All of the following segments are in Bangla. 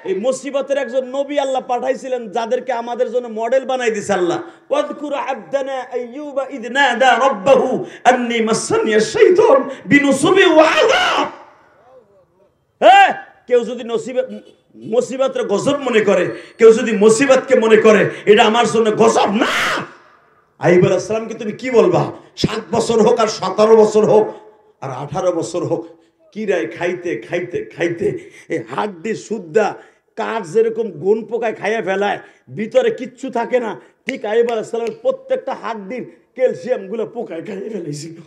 এই মুসিবতের একজন নবী আল্লাহ পাঠাইছিলেন যাদেরকে আমাদের জন্য মডেল বানাই দিয়েছে আল্লাহ। ওয়াযকুর আবদানা আইয়ুবা ইয নাদা রাব্বাহু আন্নী মাসসানিয়াশ শাইতান বিনুসুবি ওয়া আযাব। হ্যাঁ, কেউ যদি মুসিবতের গজব মনে করে, কেউ যদি মুসিবতকে মনে করে এটা আমার জন্য গজব না, আইয়ুব আলাইহিস সালামকে তুমি কি বলবা? 7 বছর হোক আর 17 বছর হোক আর 18 বছর হোক, কিরায় খাইতে খাইতে খাইতে এই হাড্ডি সুদ্ধা কাঠ যেরকম গুণ পোকায় খাইয়ে ফেলায়, ভিতরে কিচ্ছু থাকে না, ঠিক আইয়ুব আলাইহিস সালামের প্রত্যেকটা হাড্ডির ক্যালসিয়াম গুলো পোকায় খাইয়ে ফেলাইছিল।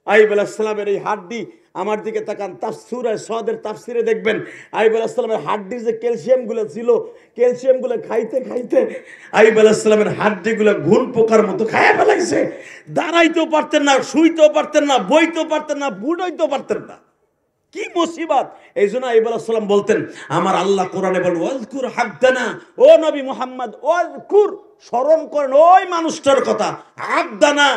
আইয়ুব আলাইহিস সালামের এই হাড্ডি, আমার দিকে তাকান, তাফসীরে সাদের তাফসীরে দেখবেন আইয়ুব আলাইহিস সালামের হাড্ডির যে ক্যালসিয়াম গুলো ছিল, ক্যালসিয়াম গুলো খাইতে খাইতে আইয়ুব আলাইহিস সালামের হাড্ডি গুলো ঘুণ পোকার মতো খাইয়ে ফেলাইছে। দাঁড়াইতেও পারতেন না, শুইতেও পারতেন না, বইতেও পারতেন না, বুড়াইতেও পারতেন না। কি মুসিবত! এই জন্য আইয়ুব আলাইহিস সালাম বলতেন, আমার আল্লাহ কোরআনে বলেন ওয়াজকুর আবদানা, ও নবী মুহাম্মদ ওয়াজকুর, স্মরণ করেন ওই মানুষটার কথা, আবদানা,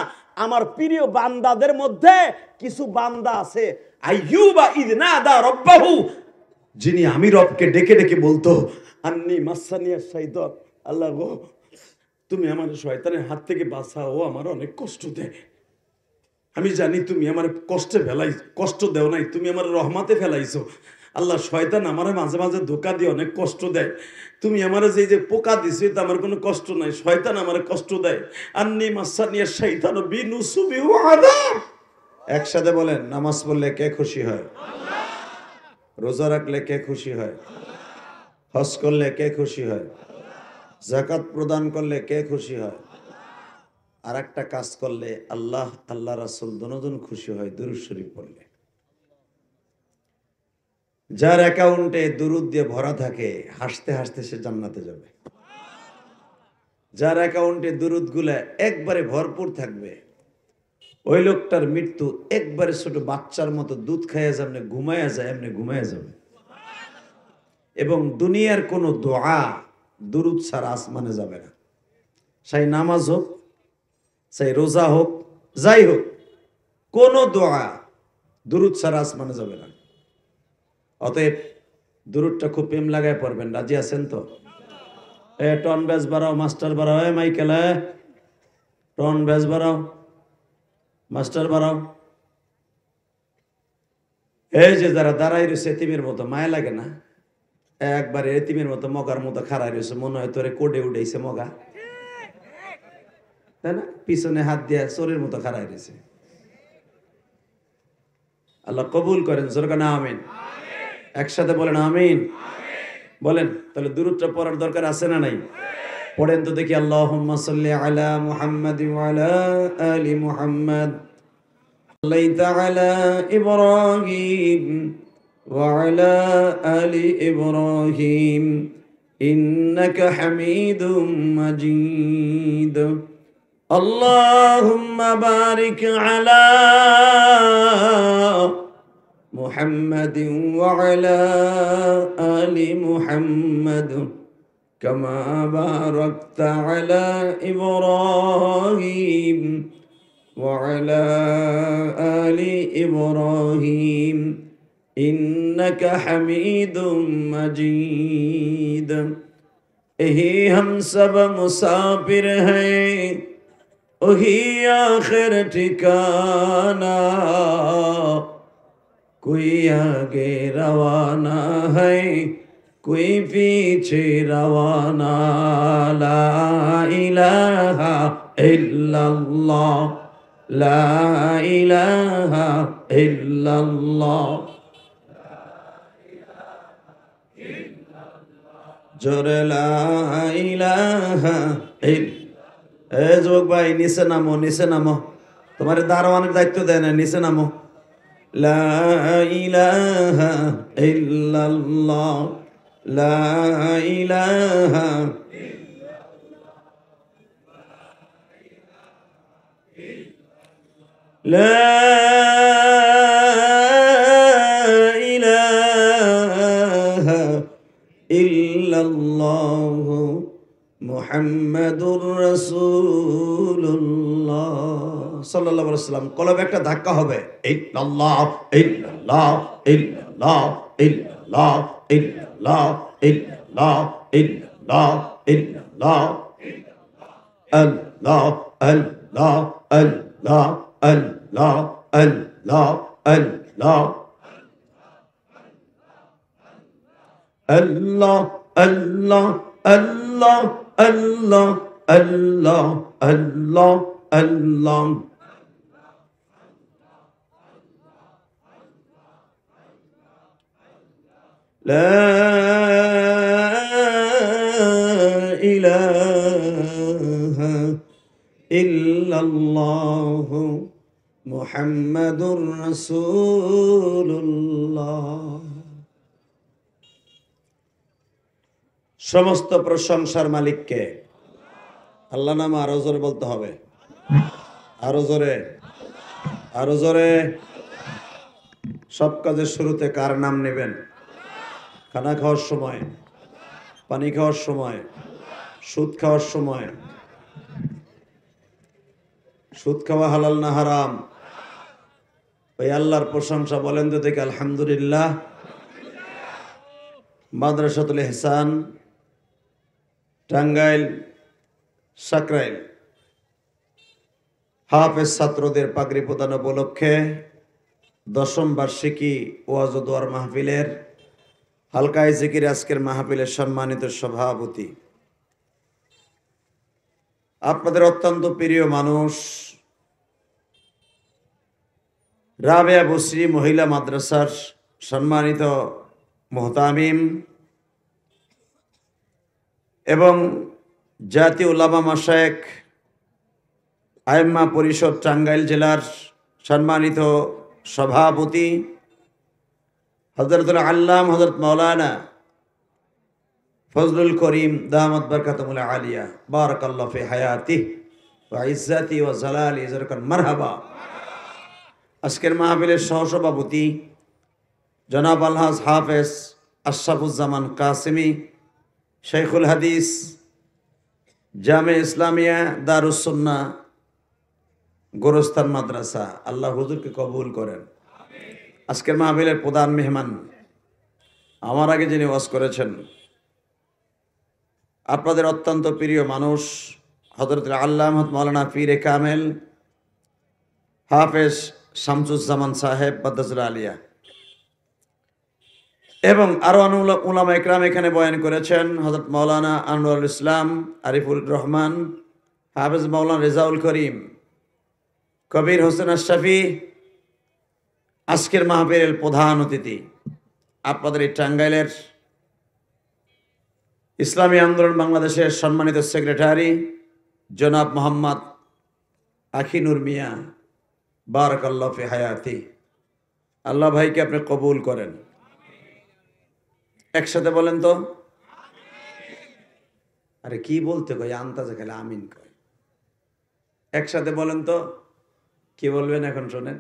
আমার প্রিয় বান্দাদের মধ্যে কিছু বান্দা আছে, আইয়ুবা ইয নাদা রাব্বাহু, যিনি আমি রবকে ডেকে ডেকে বলতো আন্নী মাসসানিয়াশ শাইতান, আল্লাহ গো তুমি আমার শয়তানের হাত থেকে বাঁচাও, ও আমার অনেক কষ্ট দেয়। আমি জানি তুমি আমার কষ্ট দেও নাই, তুমি আমার রহমাতে ফেলাইছো। আল্লাহ, শয়তান আমার মাঝে মাঝে ধোকা দিয়ে অনেক কষ্ট দেয়, তুমি আমার যে পোকা দিছো এটা আমার কোনো কষ্ট নাই, শয়তান আমার কষ্ট দেয়। আন্নী মাসসানিয়াশ শাইতান বিনুসুবি ওয়া আযাব। একসাথে বলেন, নামাজ পড়লে কে খুশি হয়? আল্লাহ। রোজা রাখলে কে খুশি হয়? আল্লাহ। হজ করলে কে খুশি হয়? আল্লাহ। যাকাত প্রদান করলে কে খুশি হয়? আল্লাহ। আর একটা কাজ করলে আল্লাহ, আল্লাহ রাসূল দুজন খুশি হয়, দুরূদ শরীফ পড়লে। যার অ্যাকাউন্টে দুরূদ দিয়ে ভরা থাকে, হাসতে হাসতে সে জান্নাতে যাবে। যার অ্যাকাউন্টে দুরূদ গুলা একবারে ভরপুর থাকবে, ওই লোকটার মৃত্যু একবারে ছোট বাচ্চার মতো দুধ খাইয়া যেমনি ঘুমাইয়া যায় এমনি ঘুমাইয়া যাবে। এবং দুনিয়ার কোনো দোয়া দুরূদ ছাড়া আসমানে যাবে না। সেই নামাজ হোক, সেই রোজা হোক, যাই হোক, কোনো দোয়া দুরূদ ছাড়া আসমানে যাবে না। অতএব দুরূদটা খুব প্রেম লাগায় পড়বেন। রাজি আছেন তো? টন ব্যাস বাড়াও, মাস্টার বাড়াও, মাইকেল টন ব্যাস বাড়াও, মাস্টার বাড়াও। এই যে যারা দাঁড়াই রয়েছে এতিমের মতো, মায়া লাগে না? একবারে এতিমের মতো মগার মতো খাড়াই রয়েছে, মনে হয় তোরে কোডে উঠেছে মগা, তাই না? পিছনে হাত দিয়ে চোরের মতো খাড়াই রয়েছে। আল্লাহ কবুল করেন, জোরকানা আমিন। একসাথে বলেন আমিন। বলেন, তাহলে দুরূদটা পড়ার দরকার আছে না নাই? পড়েন তো দেখি। আল্লাহুম্মা সাল্লি আলা মুহাম্মাদ ওয়া আলা আলি মুহাম্মাদ, সাল্লাইতা আলা ইব্রাহিম ওয়া আলা আলি ইব্রাহিম ইন্নাকা হামিদুম মাজিদ। আল্লাহুম্মা বারিক আলা محمد وعلى آل محمد كما باركت على إبراهيم وعلى آل إبراهيم إنك حميد مجيد। यही हम सब मुसाफिर हैं, वही आखिर ठिकाना, कोई आगे रवाना है, कोई पीछे रवाना। ला इलाहा इल्लल्लाह, ला इलाहा इल्लल्लाह, जोरे ला इलाहा इल्लल्लाह। ए जोग भाई नीचे नामो, नीचे नामो, तुम्हारे दारवाনের দায়িত্ব দেয় না, नीचे नामो। لا إله إلا الله، لا إله إلا الله، لا إله إلا الله মুহাম্মাদুর রাসূলুল্লাহ সাল্লাল্লাহু আলাইহি ওয়াসাল্লাম। কলবে একটা ধাক্কা হবে, ইল্লাল্লাহ ইল্লাল্লাহ ইল্লাল্লাহ ইল্লাল্লাহ ইল্লাল্লাহ illallah, illallah, illallah, illallah, Allah, Allah, Allah, Allah, Allah, Allah, Allah, Allah, Allah, Allah, Allah, Allah, Allah. لا إله إلا الله محمد رسول الله। সমস্ত প্রশংসার মালিককে। আল্লাহ নাম আরো জোরে বলতে হবে, আরো জোরে, আরো জোরে। সব কাজের শুরুতে কার নাম নেবেন? খানা খাওয়ার সময়, পানি খাওয়ার সময়, সুদ খাওয়ার সময়। সুদ খাওয়া হালাল না হারাম? ওই আল্লাহর প্রশংসা বলেন তো দেখে আলহামদুলিল্লাহ। মাদ্রাসাতুল ইহসান, টাঙ্গাইল, সাকরাইল হাফেজ ছাত্রদের পাগড়ি প্রদান উপলক্ষে 10ম বার্ষিকী ওয়াজ ও দোয়ার মাহফিলের হালকায় জিকির আজকের মাহফিলের সম্মানিত সভাপতি, আপনাদের অত্যন্ত প্রিয় মানুষ, রাবেয়া বসরি মহিলা মাদ্রাসার সম্মানিত মুহতামিম এবং জাতীয় উলামা মাশায়েখ আইম্মা পরিষদ টাঙ্গাইল জেলার সম্মানিত সভাপতি হযরতুল আল্লাম হযরত মাওলানা ফজলুল করিম দামাত বরকাতুল আলিয়া বারাকাল্লাহু ফি হায়াতিহি ওয়া ইজ্জাতি ওয়া জালালি যারকান মারহাবা। আজকের মাহফিলের সহসভাপতি জনাব আলহাজ হাফেজ আশরাফুজ্জামান কাসেমি, শেখুল হাদিস, জামে ইসলামিয়া দারুস সুন্নাহ গোরস্তান মাদ্রাসা, আল্লাহ হুজুরকে কবুল করেন। আজকের মাহফিলের প্রধান মেহমান, আমার আগে যিনি ওয়াজ করেছেন, আপনাদের অত্যন্ত প্রিয় মানুষ হযরত আল্লামা মাওলানা পীরে কামেল হাফেজ শামসুজ্জামান সাহেব বাদাজুল আলিয়া এবং আরো উলামা ইকরাম এখানে বয়ান করেছেন। হযরত মাওলানা আনোয়ারুল ইসলাম, আরিফুর রহমান, হাফেজ মাওলানা রেজাউল করিম, কবির হোসেন আশরাফি। আজকের মাহফিলের প্রধান অতিথি আপনাদের এই টাঙ্গাইলের ইসলামী আন্দোলন বাংলাদেশের সম্মানিত সেক্রেটারি জনাব মোহাম্মদ আখিনুর মিয়া, বারাকাল্লাহু ফি হায়াতি। আল্লাহ ভাইকে আপনি কবুল করেন। একসাথে বলেন তো। আরে কি বলতে কই, আন্তাজে খেলে আমিন কয়। একসাথে বলেন তো। কি বলবেন এখন শোনেন।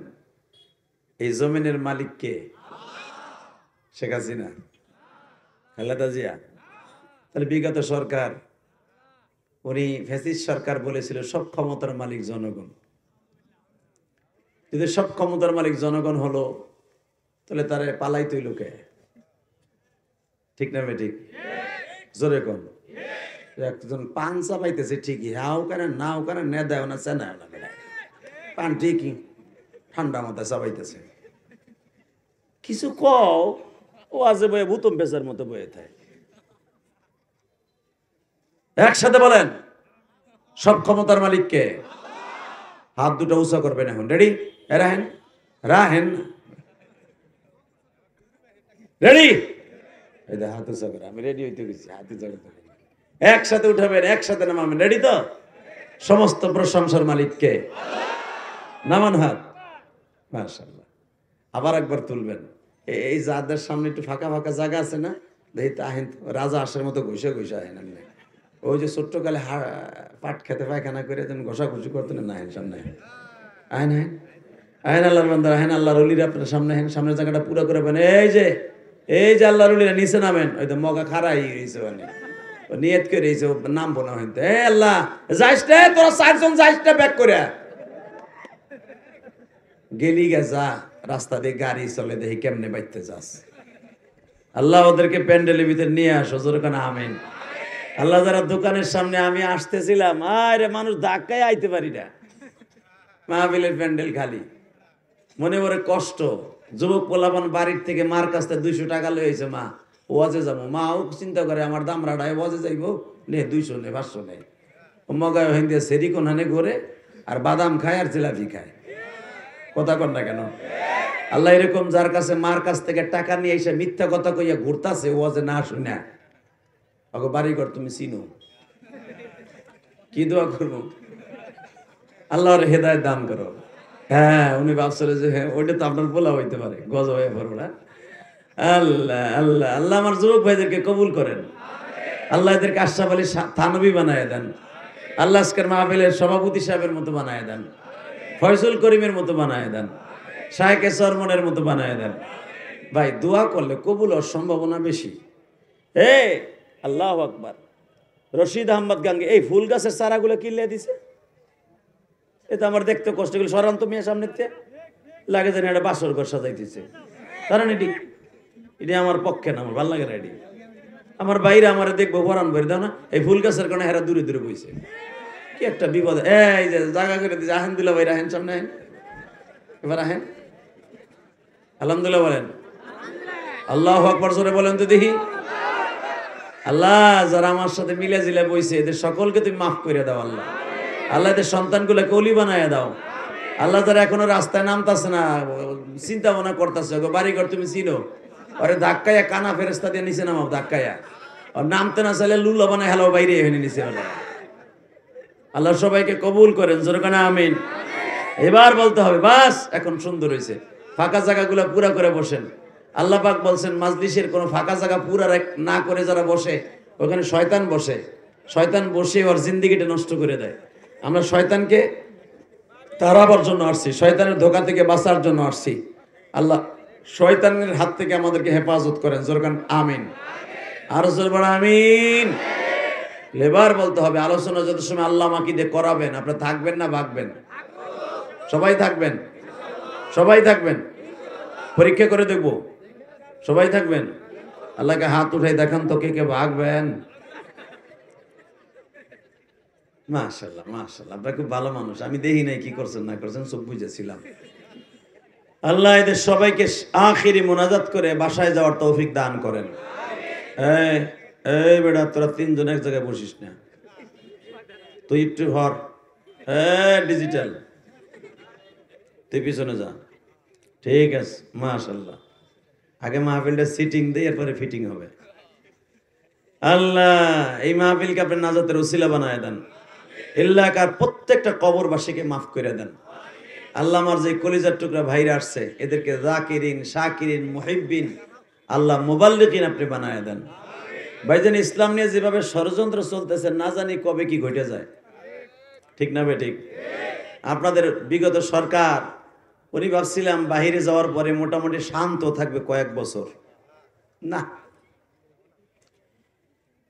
এই জমিনের মালিক কে? শেখ হাসিনা, খালেদা জিয়া। তাহলে বিগত সরকার, উনি ফ্যাসিস্ট সরকার বলেছিল সব ক্ষমতার মালিক জনগণ। যদি সব ক্ষমতার মালিক জনগণ হলো, তাহলে তারে পালাই তুই লোকে, ঠিক না বেঠিক? জোরে কোন। একজন পান চাপাইতেছে ঠিকই, হাও কেন নাও কেন নে দেয় না চেনায় না, পান ঠিকই ঠান্ডা মাথায় চাপাইতেছে। কিছু কও, ও আজে বয়ে ভূতম পেশার মতো বয়ে থাকে। একসাথে বলেন, সব ক্ষমতার মালিক কে? হাত দুটো উঁচা করবেন এখন। রেডি? রাহেন রাহেন, রেডি? হাত উঁচা করে, আমি রেডি হইতে গেছি। হাত উঁচা করতে একসাথে উঠাবেন, একসাথে নামাবেন। রেডি তো? সমস্ত প্রশংসার মালিক কে? নামান হাত। মাশাআল্লাহ। আবার একবার তুলবেন। এই যাদের সামনে একটু ফাঁকা ফাঁকা জায়গা আছে না, দেখি তাহেন রাজা আসার মতো ঘুষে ঘুষে আহেন। ওই যে ছোট্টকালে পাট খেতে পায়খানা করে যেন ঘষাঘষি করতেন না, হেন সামনে আহেন আহেন আহেন আল্লাহর বান্দারা, হেন আল্লাহর ওলিরা আপনার সামনে হেন, সামনের জায়গাটা পুরো করে বেন। এই যে আল্লাহর ওলিরা নিচে নামেন। ওই তো মগা খারাই রয়েছে, মানে নিয়ত করে রয়েছে, নাম বোনা হইতে। এ আল্লাহ যাইস রে, তোরা 4 জন যাইস রে, ব্যাক করে গেলি গে যা। রাস্তা দিয়ে গাড়ি চলে, দেখি কেমনে বাইতে যাস। আল্লাহ ওদেরকে প্যান্ডেলের ভিতরে নিয়ে আসো, জোরে কেন আমিন। আল্লাহ যারা দোকানের সামনে আমি আসতেছিলাম, আরে মানুষ ধাক্কায় আইতে পারি না, মাহফিলের প্যান্ডেল খালি, মনে মনে কষ্ট। যুবক পোলাপান বাড়ির থেকে মার কাছ থেকে 200 টাকা লইছে, মা ওয়াজে যাবো, মাও চিন্তা করে আমার দামরাটায় ওয়াজে যাইবো, নে 200 নে 500 নে, মগায় হইন দিয়ে সেরি কোনহানে ঘুরে আর বাদাম খায় আর জিলাপি খায়, কথা কন না কেন? আল্লাহ এরকম যার কাছে মার কাছ থেকে টাকা নিয়ে এসে মিথ্যা কথা কইয়া ঘুরতাছে ওয়াজে না শুনে, ওকে বাড়িঘর তুমি চিনো, কি দোয়া করবো? আল্লাহর হেদায়েত দান করো। হ্যাঁ, উনি ভাবছিল যে হ্যাঁ ওইটা তো আপনার বলা হইতে পারে, গজ হয়ে পড়ো না। আল্লাহ আল্লাহ আল্লাহ আমার যুবক ভাইদেরকে কবুল করেন, আল্লাহ এদেরকে আশরাফ আলী থানভী বানায় দেন, আল্লাহ আজকের মাহফিলের সভাপতি সাহেবের মতো বানায় দেন, ফয়জুল করিমের মতো বানায় দেন, শায়েখে সরমনের মতো বানায় দেন। ভাই দোয়া করলে কবুল হওয়ার সম্ভাবনা বেশি। আল্লাহু আকবার। রশিদ আহমদ গাঙ্গী এই ফুল গাছের চারাগুলো কিনলে দিছে, এটা আমার দেখতে কষ্ট, গেল সরান্ত মিয়া সামনে লাগে যেন এটা বাসর ঘর সাজাইতেছে, কারণ এটি আমার পক্ষে না, আমার ভালো লাগে না। এটি আমার বাইরে আমার দেখবো পরান ভরে দাও না, এই ফুল গাছের কারণে হেরা দূরে দূরে বইছে, কি একটা বিপদ। এই যে জায়গা করে দিচ্ছে, আলহামদুলিল্লাহ ভাই, রাহেন সামনে আহেন, এবার আহেন, আলহামদুলিল্লাহ বলেন, আল্লাহু আকবার জোরে বলেন তো দেখি। আল্লাহ যারা আমার সাথে মিলে জিলে বইছে এদের সকলকে তুমি মাফ করে দাও আল্লাহ, আল্লাহ এদের সন্তানগুলোকে ওলি বানায় দাও আল্লাহ। যারা এখনো রাস্তায় নামতাছে না, চিন্তা ভাবনা করতেছে, বাড়িঘর তুমি চিনো, ওরে ধাক্কাইয়া কানা ফেরেস্তা দিয়ে নিচে নামাও, ধাক্কাইয়া আর নামতে না চাইলে লুলা বানায় হেলাও বাইরে এখানে নিচে হলো। আল্লাহ সবাইকে কবুল করেন, জোরে কানা আমিন। এবার বলতে হবে বাস এখন সুন্দর হয়েছে, ফাঁকা জায়গাগুলো পুরা করে বসেন। আল্লাহ পাক বলছেন মাজলিসের কোনো ফাঁকা জায়গা পুরা না করে যারা বসে ওখানে শয়তান বসে, শয়তান বসে ওর জিন্দেগিটা নষ্ট করে দেয়। আমরা শয়তানকে তাড়াবার জন্য আসছি, শয়তানের ধোঁকা থেকে বাঁচার জন্য আসছি। আল্লাহ শয়তানের হাত থেকে আমাদেরকে হেফাজত করেন, জোরকান আমিন। আরো জোর বড় আমিন। লেবার বলতে হবে আলোচনা যত সময় আল্লাহ মাকি দিয়ে করাবেন, আপনারা থাকবেন না ভাগবেন? সবাই থাকবেন, সবাই থাকবেন, পরীক্ষা করে দেখব, সবাই থাকবেন। আল্লাহকে হাত উঠাই দেখান তো কে কে ভাগবেন। মাশাআল্লাহ মাশাআল্লাহ, আপনারা খুব ভালো মানুষ, আমি দেখি নাই কি করছেন না করছেন, সব বুঝেছিলাম। আল্লাহ এদের সবাইকে আখিরি মোনাজাত করে বাসায় যাওয়ার তৌফিক দান করেন। এই বেটা তোরা তিনজন এক জায়গায় বসিস না, তুই একটু হর, ডিজিটাল তুই পিছনে যা, ঠিক আছে? মাশাআল্লাহ, আগে মাহফিলটা সিটিং দিয়ে এরপরে ফিটিং হবে। আল্লাহ এই মাহফিলকে আপনি নাজাতের ওসিলা বানায় দেন, এলাকার প্রত্যেকটা কবরবাসীকে মাফ করে দেন। আল্লাহ আমার যে কলিজার টুকরা ভাইরা আসছে এদেরকে জাকিরিন শাকিরিন মুহিব্বিন আল্লাহ মুবাল্লিগিন আপনি বানায় দেন। ভাইজান ইসলাম নিয়ে যেভাবে ষড়যন্ত্র চলতেছে না জানি কবে কি ঘটে যায়, ঠিক না বে ঠিক? আপনাদের বিগত সরকার উনি ভাবছিলাম বাহিরে যাওয়ার পরে মোটামুটি শান্ত থাকবে কয়েক বছর, না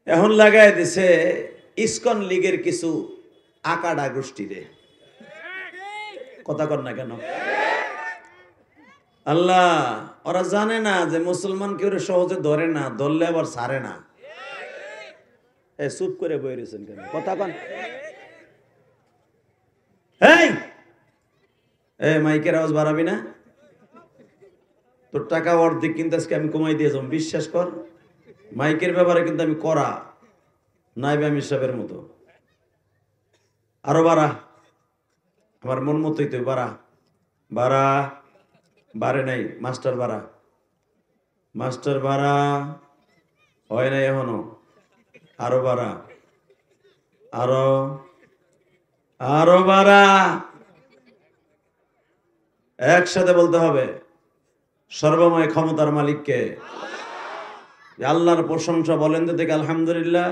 এখন লাগাই দিছে ইসকন লীগের কিছু আকাডা গোষ্ঠীরে, কথা কর না কেন? আল্লাহ ওরা জানে না যে মুসলমান কেউ সহজে ধরে না, ধরলে আবার ছাড়ে না। চুপ করে বই রয়েছেন কেন, কথা কন। এই মাইকের আওয়াজ বাড়াবি না, তোর টাকা অর্ধেক কিন্তু আজকে আমি কমাই দিয়ে যাবো, বিশ্বাস কর। মাইকের ব্যাপারে কিন্তু আমি করা নাইবে আমি সাহেবের মতো, আরো বাড়া, আমার মন মতোই তো বাড়া, বাড়া বাড়ে নাই, মাস্টার বাড়া, মাস্টার বাড়া হয় নাই এখনো, আরো বাড়া, আরো আরো বাড়া, একসাথে বলতে হবে সর্বময় ক্ষমতার মালিককে। আল্লাহর প্রশংসা বলেন তো দেখে আলহামদুলিল্লাহ।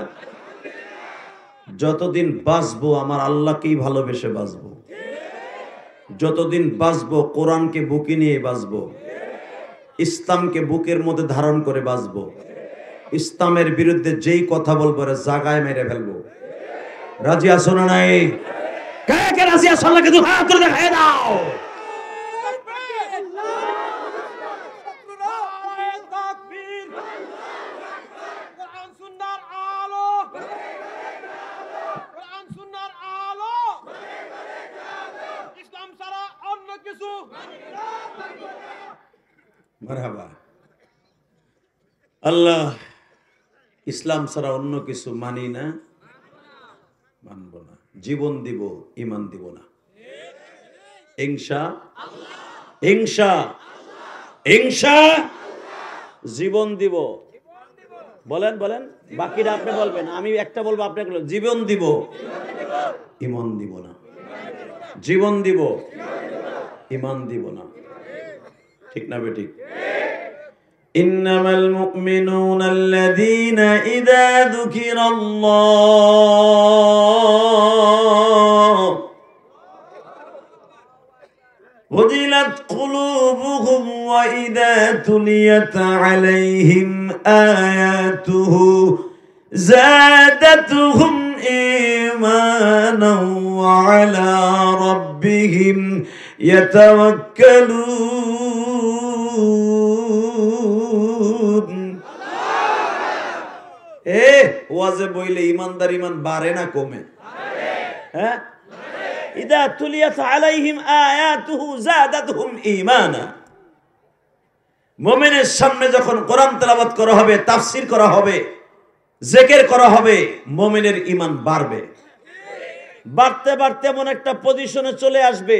যতদিন বাঁচবো আমার আল্লাহকেই ভালোবেসে বাঁচবো, যতদিন বাঁচবো কোরআনকে বুকে নিয়ে বাঁচবো, ইসলামকে বুকের মধ্যে ধারণ করে বাঁচবো, ইসলামের বিরুদ্ধে যেই কথা বলবো জাগায় মেরে ফেলবো। রাজি আছো না নাই? কে কে রাজি আছো? আল্লাহকে দুই হাত তুলে দেখায় দাও। মারহাবা। আল্লাহ, ইসলাম ছাড়া অন্য কিছু মানি না, মানব না, জীবন দিব, ইমান দিব না। হিংসা হিংসা জীবন দিব। বলেন বলেন, বাকিটা আপনি বলবেন, আমি একটা বলবো, আপনি জীবন দিব, ইমান দিব না। জীবন দিব, ইমান দিব না। ঠিক না বেঠিক? ইন্নামাল মুমিনুনা আল্লাযীনা ইযা যুকিরাল্লাহ ওয়াজিলাত কুলুবুহুম ওয়া ইযা তুলিয়াত আলাইহিম আয়াতুহু যাদাতুহুম ঈমানাও ওয়া আলা রাব্বিহিম ইয়াতাওয়াক্কালুন। ওয়াজে বইলে ইমানদার ইমান বাড়ে না কমে? হ্যাঁ, ইদা তুলিয়াত আলাইহিম আয়াতুহু যাদাতুহুম ঈমানা। মুমিনের সামনে যখন কোরআন তেলাওয়াত করা হবে, তাফসীর করা হবে, জিকির করা হবে, মুমিনের ঈমান বাড়বে। বাড়তে বাড়তে এমন একটা পজিশনে চলে আসবে,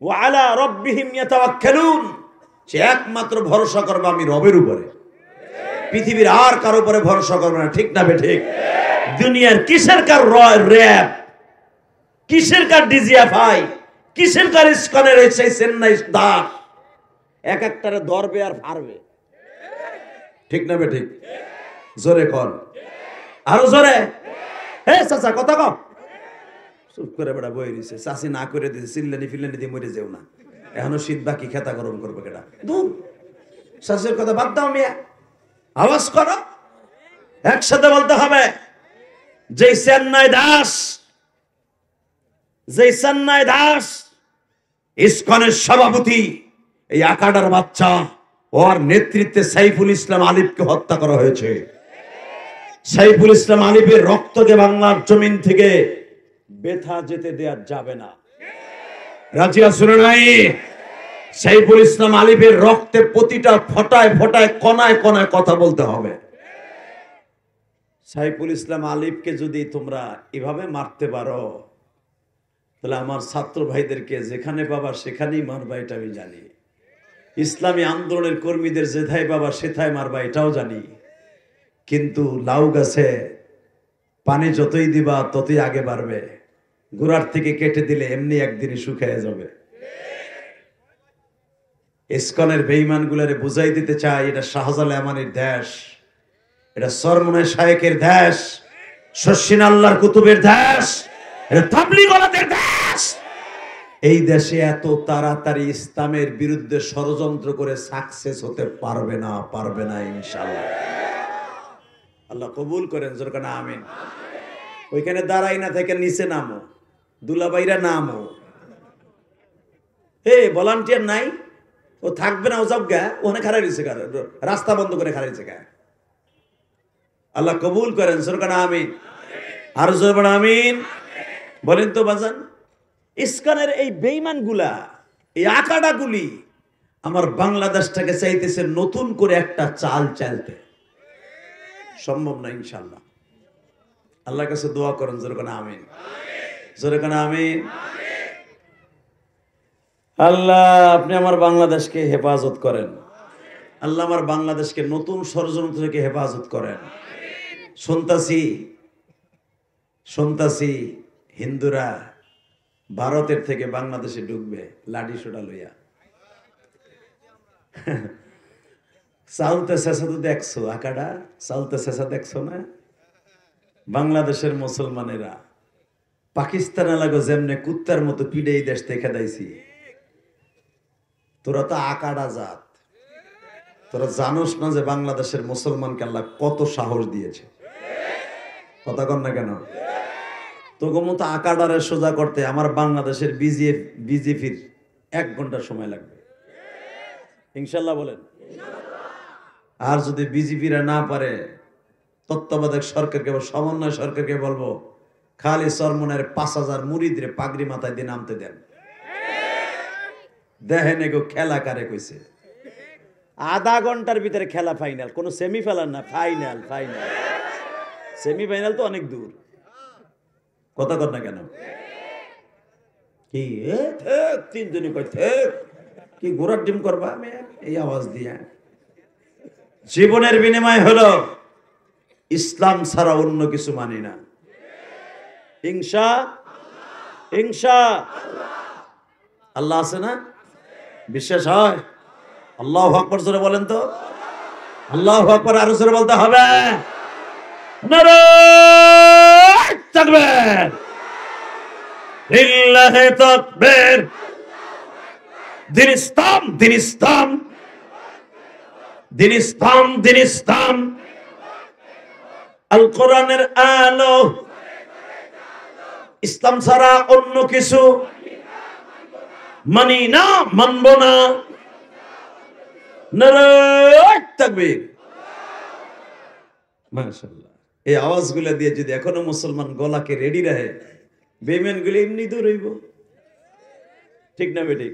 ওয়া আলা রাব্বিহিম ইয়াতাওয়াক্কালুন, সে একমাত্র ভরসা করবে আমি রবের উপরে, পৃথিবীর আর কারো উপরে ভরসা করবে না। ঠিক না বেঠিক? দুনিয়ার কিসের কার র‍্যাব, কিসের কার ডিজিএফআই, কিসের কার ইসকনের সেই চেন্নাই দাস, এক একটারে ধরবে আর ফারবে। ঠিক না বেঠিক? জোরে কর, আরো জোরে। হে চাচা কথা কও। চুপ করে বেড়া বই দিছে, চাষি না করে দিছে, চিল্লানি ফিল্লানি দিয়ে মরে যেও না, এখনো শীত বাকি, খেতা গরম করবে কেটা। ধুর, চাষির কথা বাদ দাও মিয়া, আওয়াজ করো, একসাথে বলতে হবে। যেই চেন্নাই দাস ইসকনের সভাপতি, এই আকাডার বাচ্চা, ওর নেতৃত্বে সাইফুল ইসলাম আলিফকে হত্যা করা হয়েছে। সাইফুল ইসলাম আলিফের রক্তকে বাংলার জমিন থেকে বেথা যেতে দেয়া যাবে না। রাজিয়া শুনে নাই? সাইফুল ইসলাম আলিফের রক্তে প্রতিটা ফোঁটায় ফোঁটায়, কণায় কণায় কথা বলতে হবে। সাইফুল ইসলাম আলিফকে যদি তোমরা এভাবে মারতে পারো, তাহলে আমার ছাত্র ভাইদেরকে যেখানে পাবা সেখানেই মারবা, এটা আমি জানি। ইসলামী আন্দোলনের কর্মীদের যেথায় পাবা সেথায় মারবা, এটাও জানি। কিন্তু লাউ গাছে পানি যতই দিবা ততই আগে বাড়বে, গোড়ার থেকে কেটে দিলে এমনি একদিনই শুকিয়ে যাবে। ইসকনের বেঈমান গুলারে বুঝাই দিতে চাই, এটা শাহজালাল আমানির দেশ, এটা সরমনায় শায়েকের দেশ, শশিন আল্লাহর কুতুবের দেশ, এটা তাবলীগদের দেশ। এই দেশে এত তাড়াতাড়ি ইসলামের বিরুদ্ধে ষড়যন্ত্র করে সাকসেস হতে পারবে না, পারবে না ইনশাআল্লাহ। আল্লাহ কবুল করেন, জোরকানা আমিন। ওইখানে দাঁড়াই না থেকে নিচে নামো, দুলাভাইরা নামো। ভলান্টিয়ার নাই, ও থাকবে না, ও সব গা ওখানে খাড়াই রয়েছে, রাস্তা বন্ধ করে খাড়াইছে গা। আল্লাহ কবুল করেন, জোরকানা আমিন। আর জোরকানা আমিন বলেন তো বাজান। ইসকানের এই বেঈমান গুলা, এই আকাডা গুলি আমার বাংলাদেশটাকে চাইতেছে নতুন করে একটা চাল চালতে। সম্ভব না ইনশাআল্লাহ। আল্লাহর কাছে দোয়া করেন, জোরে কোন আমিন, জোরে কোন আমিন। আল্লাহ, আপনি আমার বাংলাদেশকে হেফাজত করেন। আল্লাহ আমার বাংলাদেশকে নতুন ষড়যন্ত্র থেকে হেফাজত করেন। শুনতাছি হিন্দুরা ভারতের থেকে বাংলাদেশে ঢুকবে লাঠি সোটা লইয়া। চালতে শেষা তো দেখছো, আকাডা চালতে শেষা দেখছো না? বাংলাদেশের মুসলমানেরা পাকিস্তানে লাগো যেমনে কুত্তার মতো পিড়ে এই দেশ থেকে দাইছি। তোরা তো আকাডা জাত, তোরা জানোস না যে বাংলাদেশের মুসলমানকে আল্লাহ কত সাহস দিয়েছে? কথা কন না কেন? তোকে মতো আকাডারে সোজা করতে আমার বাংলাদেশের বিজেপির 1 ঘন্টা সময় লাগবে ইনশাল্লাহ, বলেন। আর যদি বিজেপিরা না পারে, তত্ত্বাবধায়ক সরকারকে বা সমন্বয় সরকারকে বলবো, খালি চরমনের 5000 মুরিদরে পাগড়ি মাথায় দিয়ে নামতে দেন। দেখেন এগো খেলা কারে কইছে। আধা ঘন্টার ভিতরে খেলা ফাইনাল, কোনো সেমিফাইনাল না, ফাইনাল। ফাইনাল সেমিফাইনাল তো অনেক দূর। কথা কর না কেন? কি তিনজনই কয় কি ঘোড়ার ডিম করবা এই আওয়াজ দিয়া। জীবনের বিনিময় হলো ইসলাম ছাড়া অন্য কিছু মানি না। হিংসা হিংসা আল্লাহ আছে না? বিশ্বাস হয়? আল্লাহু আকবার জোরে বলেন তো। আল্লাহু আকবার আরো জোরে বলতে হবে। নারায়ে তাকবীর, লিল্লাহি তাকবীর। দিন ইসলাম, দিন ইসলাম, দিন ইসলাম, দিন ইসলাম। আল কোরআনের আলো, ইসলাম ছাড়া অন্য কিছু মানি না, মানব না। নারায়ে তাকবীর। মাশাআল্লাহ। এই আওয়াজগুলো দিয়ে যদি এখনো মুসলমান গলাকে রেডি রাখে, বেঈমানগুলো এমনি দূর হইব। ঠিক না বেঠিক?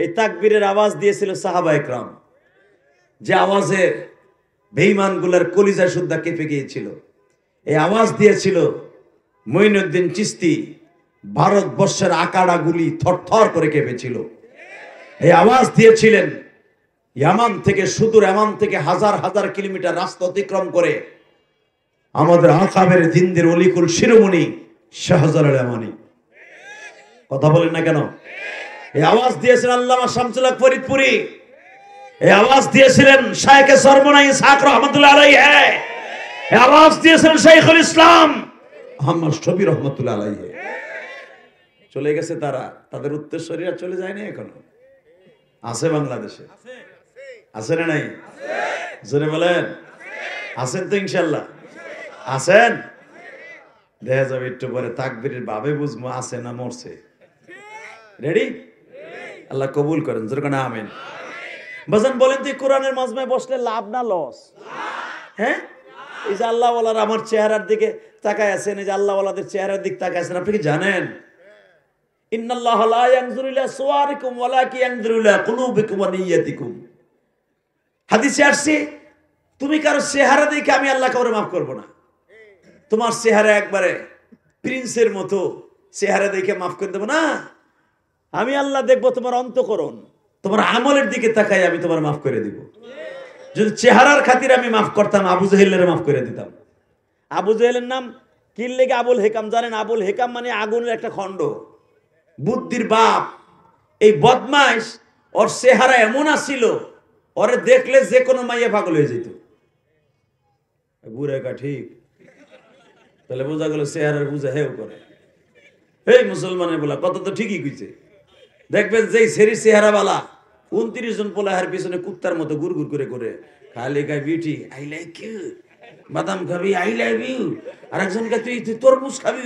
এই তাকবীরের আওয়াজ দিয়েছিল সাহাবায়ে কেরাম, যে আওয়াজে বেঈমানগুলোর কলিজা সুদ্ধা কেঁপে গিয়েছিল। এই আওয়াজ দিয়েছিল মঈনুদ্দিন চিশতি, ভারতবর্ষের আকাড়াগুলি থরথর করে কেঁপেছিল। এই আওয়াজ দিয়েছিলেন ইয়ামান থেকে, সুদূর ইয়ামান থেকে হাজার হাজার কিলোমিটার রাস্তা অতিক্রম করে আমাদের আকাবের জিন্দের অলিকুল শিরোমণি শাহজালাল ইয়ামানি। কথা বলেন না কেন? এই আওয়াজ দিয়েছিলেন আল্লামা শামসুল হক ফরিদপুরি। এই আওয়াজ দিয়েছিলেন শায়েখে সরমনা ইসহাক রহমাতুল্লাহ আলাইহি। এই আওয়াজ দিয়েছিলেন শাইখুল ইসলাম আহমদ শফি রহমাতুল্লাহ আলাইহি। চলে গেছে তারা, তাদের উত্তরসূরিরা চলে যায়নি এখনো, আছে বাংলাদেশে। আছে না নাই? জোরে বলেন আছেন তো ইনশাআল্লাহ? আছেন? দেখা যাবে একটু পরে তাকবীরের ভাবে বুঝবো আছে না মরছে। রেডি? আল্লাহ কবুল করেন, জোরে কোন আমিন। বাজান বলেন তো কোরআনের মাজমায় বসলে লাভ না লস? হ্যাঁ, এই যে আল্লাহ ওয়ালার আমার চেহারার দিকে তাকায় আছেন, এই যে আল্লাহ ওয়ালাদের চেহারার দিকে তাকায় আছেন, আপনি কি জানেন ইন্নাল্লাহা লা ইয়ানজুরু ইলা সুওয়ারিকুম ওয়ালাকিন ইয়ানজুরু ইলা কুলুবিকুম ওয়া নিয়াতিকুম। হাদিসে আসছে তুমি কারো চেহারা দেখে আমি আল্লাহ কাউরে মাফ করব না। তোমার চেহারা একবারে প্রিন্সের মতো, চেহারা দেখে মাফ করে দেব না। আমি আল্লাহ দেখবো তোমার অন্তঃকরণ, তোমার আমলের দিকে তাকাই আমি তোমার মাফ করে দিব। যদি চেহারার খাতির আমি মাফ করতাম, আবু জাহেলের মাফ করে দিতাম। আবু জাহেলের নাম কি লেগে আবুল হেকাম জানেন? আবুল হেকাম মানে আগুনের একটা খণ্ড, বুদ্ধির বাপ। এই বদমাইশ, ওর চেহারা এমন আসিল, ওরে দেখলে যে কোনো মাইয়া পাগল হয়ে যেত। বুড়া কা ঠিক, তাহলে বোঝা গেল চেহারার বুঝা হেও করে। এই মুসলমানের বলা কত তো ঠিকই কইছে। দেখবেন যেই সেরি চেহারা বালা 29 জন পোলাহার পিছনে কুত্তার মতো গুড়গুড় করে করে খালি গায় বিউটি আই লাইক ইউ, বাদাম খাবি আই লাভ ইউ, আর একজন কে তুই তরমুজ খাবি।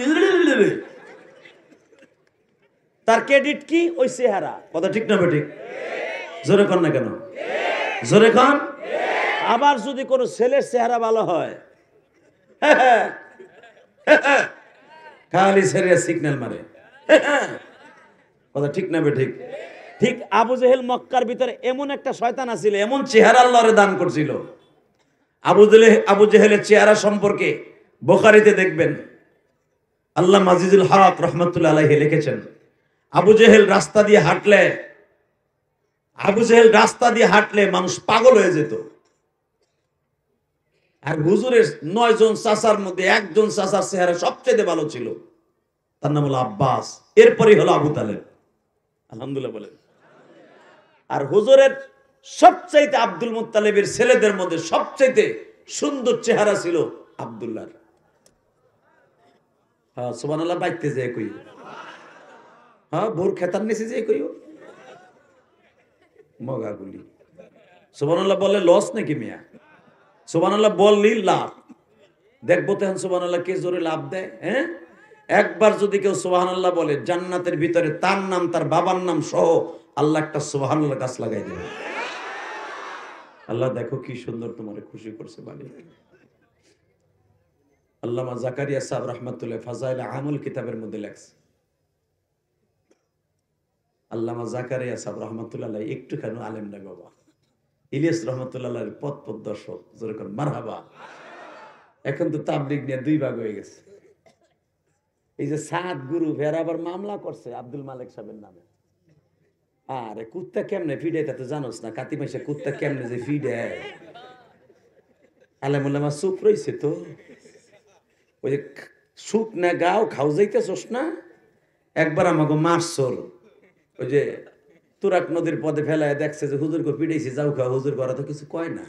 তার ক্রেডিট কি? ওই চেহারা। কথা ঠিক না বেঠিক? জোরে কন না কেন? জোরে কন। আবার যদি কোনো ছেলের চেহারা ভালো হয়, খালি ছেড়ে সিগন্যাল মারে। কথা ঠিক না বেঠিক? ঠিক আবু জেহেল মক্কার ভিতরে এমন একটা শয়তান আছিল, এমন চেহারা আল্লাহরে দান করছিল। আবু জেহেলের চেহারা সম্পর্কে বুখারীতে দেখবেন, আল্লাহ আজিজুল হক রহমাতুল্লাহ আলাইহি লিখেছেন, আবু জেহেল রাস্তা দিয়ে হাঁটলে মানুষ পাগল হয়ে যেত। আর হুজুরের 9 জন চাচার মধ্যে একজন চাচার চেহারা সবচেয়ে ভালো ছিল, তার নাম হলো আব্বাস, এরপরই হলো আবু তালেব। আলহামদুলিল্লাহ বলেন। আর হুজুরের সবচাইতে আব্দুল মুত্তালিবের ছেলেদের মধ্যে সবচাইতে সুন্দর চেহারা ছিল আব্দুল্লাহর। হ্যাঁ সুবহানাল্লাহ, বাইতে যায় কই, হ্যাঁ ভোর খেতার নিচে যায় কইও মগাগুলি। সুবহানাল্লাহ বলে লস নাকি মিয়া? সুবহানাল্লাহ বললি লাভ। দেখবো তো সুবহানাল্লাহ কে জোরে লাভ দেয়। হ্যাঁ, একবার যদি কেউ সুবহানাল্লাহ বলে, জান্নাতের ভিতরে তার নাম তার বাবার নাম সহ আল্লাহ একটা সুবহানাল্লাহ গাছ লাগাই দেবে। আল্লাহ দেখো কি সুন্দর তোমারে খুশি করছে বালি। আল্লামা জাকারিয়া সাহেব রহমাতুল্লাহ ফাজাইল আমল কিতাবের মধ্যে লেখছে, আল্লামা জাকারিয়া সাহেব রহমাতুল্লাহ একটুখানি আলেম না বাবা, ইলিয়াস রহমতুল্লাহ পথ দর্শক যেরকম মারহাবা। এখন তো তাবলিগ নিয়ে দুই ভাগ হয়ে গেছে। এই যে সাত গুরু ফের আবার মামলা করছে আব্দুল মালিক সাহেবের নামে। আরে কুত্তা কেমনে ফিডে তা তো জানোস না, কাতি মাসে কুত্তা কেমনে যে ফিডে। আলেমুল্লামা চুপ রয়েছে তো, ওই যে সুখ না গাও খাও যাইতেছস না, একবার আমাকে মারছর ওই যে তুরাক নদীর পদে ফেলায় দেখছে যে হুজুর করে পিটাইছি, যাও খাও, হুজুর করা তো কিছু কয় না।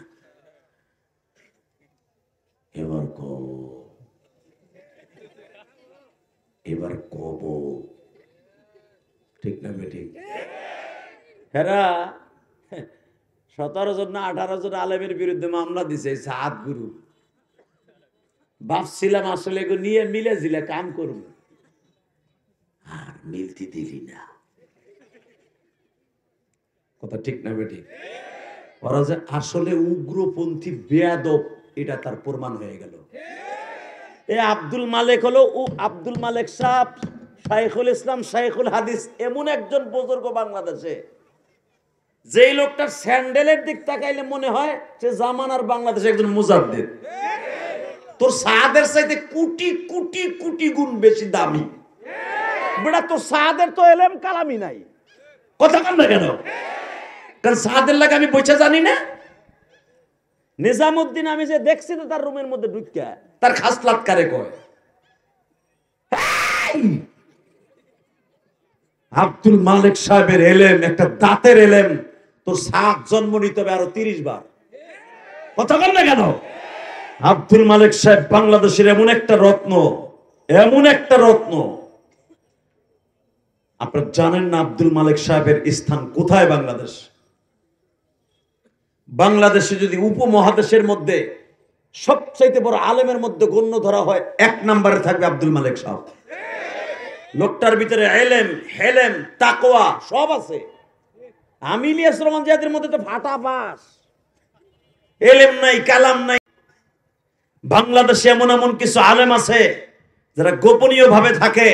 এবার কব ঠিক না বেঠিক? হেরা 17 জন না 18 জন আলেমের বিরুদ্ধে মামলা দিছে সাত গুরু। ভাবছিলাম আসলে এগুলো নিয়ে মিলে জিলে কাম করব, আর মিলতে দিলি না। কথা ঠিক না বেঠিক? ওরা যে আসলে উগ্রপন্থী বেয়াদব এটা তার প্রমাণ হয়ে গেল। এ আব্দুল মালিক হলো আব্দুল মালিক সাহেব শাইখুল ইসলাম শাইখুল হাদিস, এমন একজন বুজুর্গ বাংলাদেশে যেই লোকটার স্যান্ডেলের দিক তাকাইলে মনে হয় যে জামানার বাংলাদেশে একজন মুজাদ্দিদ। তোর সাদের চাইতে কোটি কোটি কোটি গুণ বেশি দামি বেটা। তোর সাদের তো এলেম কালামি নাই, কথা কান না কেন? কারণ সাদের লাগে আমি বইছা জানি না। নিজামুদ্দিন আমি যে দেখছি তো তার রুমের মধ্যে ঢুকিয়া তার খাসলাত কারে কয়। আব্দুল মালিক সাহেবের এলেম একটা দাঁতের এলেম, তোর সাত জন্ম নিতে হবে আরো 30 বার, কথা বল না কেন? আব্দুল মালিক সাহেব বাংলাদেশের এমন একটা রত্ন, এমন একটা রত্ন। আপনারা জানেন না আব্দুল মালিক সাহেবের স্থান কোথায় বাংলাদেশ? বাংলাদেশে যদি উপমহাদেশের মধ্যে সবচাইতে বড় আলেমের মধ্যে গণ্য ধরা হয়, 1 নম্বরে থাকবে আব্দুল মালিক সাহেব। লোকটার ভিতরে এলেম হেলেম তাকওয়া সব আছে। আমি ইলিয়াস রহমান জিয়াদের মধ্যে তো ফাটা পাস, এলেম নাই কালাম নাই। বাংলাদেশে এমন এমন কিছু আলেম আছে যারা গোপনীয় ভাবে থাকে,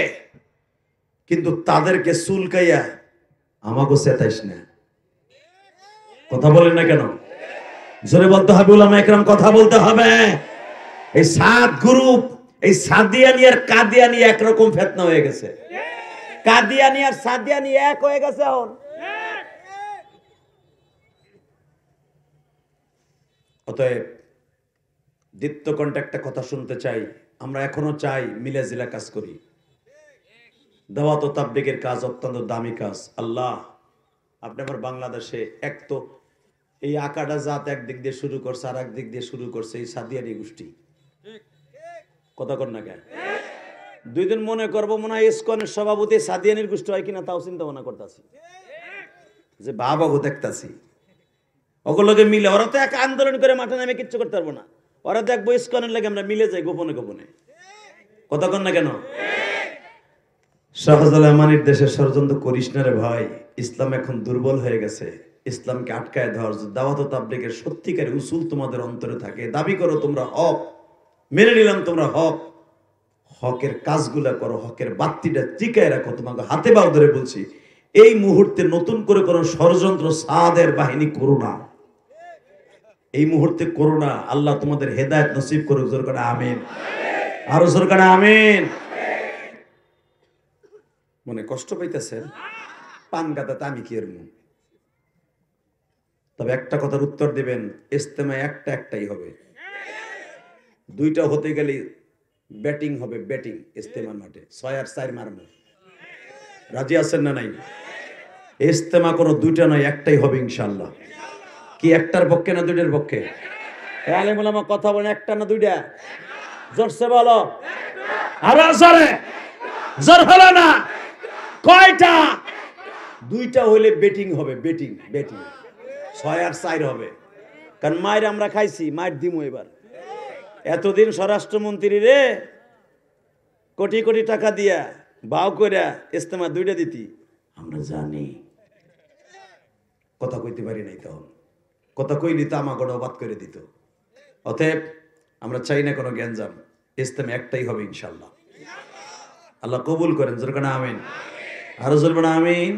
কিন্তু তাদেরকে চুলকাইয়া আমাকে চেতাইস না। কথা বলেন না কেন? জোরে বলতে হবে, উলামা একরাম কথা বলতে হবে। এই সাত গ্রুপ, এই সাদিয়ানি আর কাদিয়ানি একরকম ফিতনা হয়ে গেছে। কাদিয়ানি আর সাদিয়ানি এক হয়ে গেছে। এখন অতএব দীপ্ত কণ্ঠে একটা কথা শুনতে চাই, আমরা এখনো চাই মিলে জিলা কাজ করি। দাওয়াত ও তাবলীগের কাজ অত্যন্ত দামি কাজ। আল্লাহ আপনি আমার বাংলাদেশে এক তো এই আকাডা জাত একদিক দিয়ে শুরু করছে, আর একদিক দিয়ে শুরু করছে এই সাদিয়ানি গোষ্ঠী। কথা কর না কেন? 2 দিন মনে করবো মনে হয় ইসকনের সভাপতি সাদিয়ানির গোষ্ঠী হয় কিনা, তাও চিন্তা ভাবনা করতেছি যে বাবাবু দেখতেছি ওগুলোকে মিলে। ওরা তো এক আন্দোলন করে মাঠে নামে কিচ্ছু করতে পারবো না। ওরা দেখবো ইসকনের লাগে আমরা মিলে যাই গোপনে গোপনে। কথা কর না কেন? শাহজালাল মানির দেশে ষড়যন্ত্র করিস না রে ভাই। ইসলাম এখন দুর্বল হয়ে গেছে। ইসলামকে আটকায় ধর। দাওয়াত ও তাবলীগের সত্যিকার উসুল তোমাদের অন্তরে থাকে, দাবি করো তোমরা হক, মেনে নিলাম তোমরা হক, হকের কাজগুলা করো, হকের বাত্তিটা টিকায় রাখো। তোমাকে হাতে বাউ ধরে বলছি, এই মুহূর্তে নতুন করে কোন ষড়যন্ত্র সাদের বাহিনী করো না, এই মুহূর্তে করো না। আল্লাহ তোমাদের হেদায়েত নসিব করুক। জোর করে আমিন, আরো জোর করে আমিন। মনে কষ্ট পাইতেছেন? পান গাদাতে আমি কি এরকম? তবে একটা কথার উত্তর দিবেন, ইজতেমা একটাই হবে। 2টা হতে গেলে ব্যাটিং হবে, ব্যাটিং ইজতেমার মাঠে 6 আর 4 মারবো। রাজি আছেন না নাই? ইজতেমা কোনো 2টা নয়, একটাই হবে ইনশাআল্লাহ। কি একটার পক্ষে না 2টার পক্ষে? আলেম ওলামা কথা বলেন, একটা না 2টা? জোরসে বলো। আরো জোরে। জোর হলো না? কয়টা? 2টা হইলে ব্যাটিং হবে, ব্যাটিং ব্যাটিং 6 আর 4 হবে। কারণ মায়ের আমরা খাইছি, মায়ের দিমু এবার। এতদিন স্বরাষ্ট্রমন্ত্রী রে কোটি কোটি টাকা দিয়া বাউ কইরা ইজতেমা 2টা দিতি, আমরা জানি। কথা কইতে পারি নাই তখন, কথা কইলি তো আমাকে অবাদ করে দিত। অতএব আমরা চাই না কোনো গ্যাঞ্জাম, ইজতেমা একটাই হবে ইনশাআল্লাহ। আল্লাহ কবুল করেন। জোর করে আমিন, আরো জোর করে আমিন।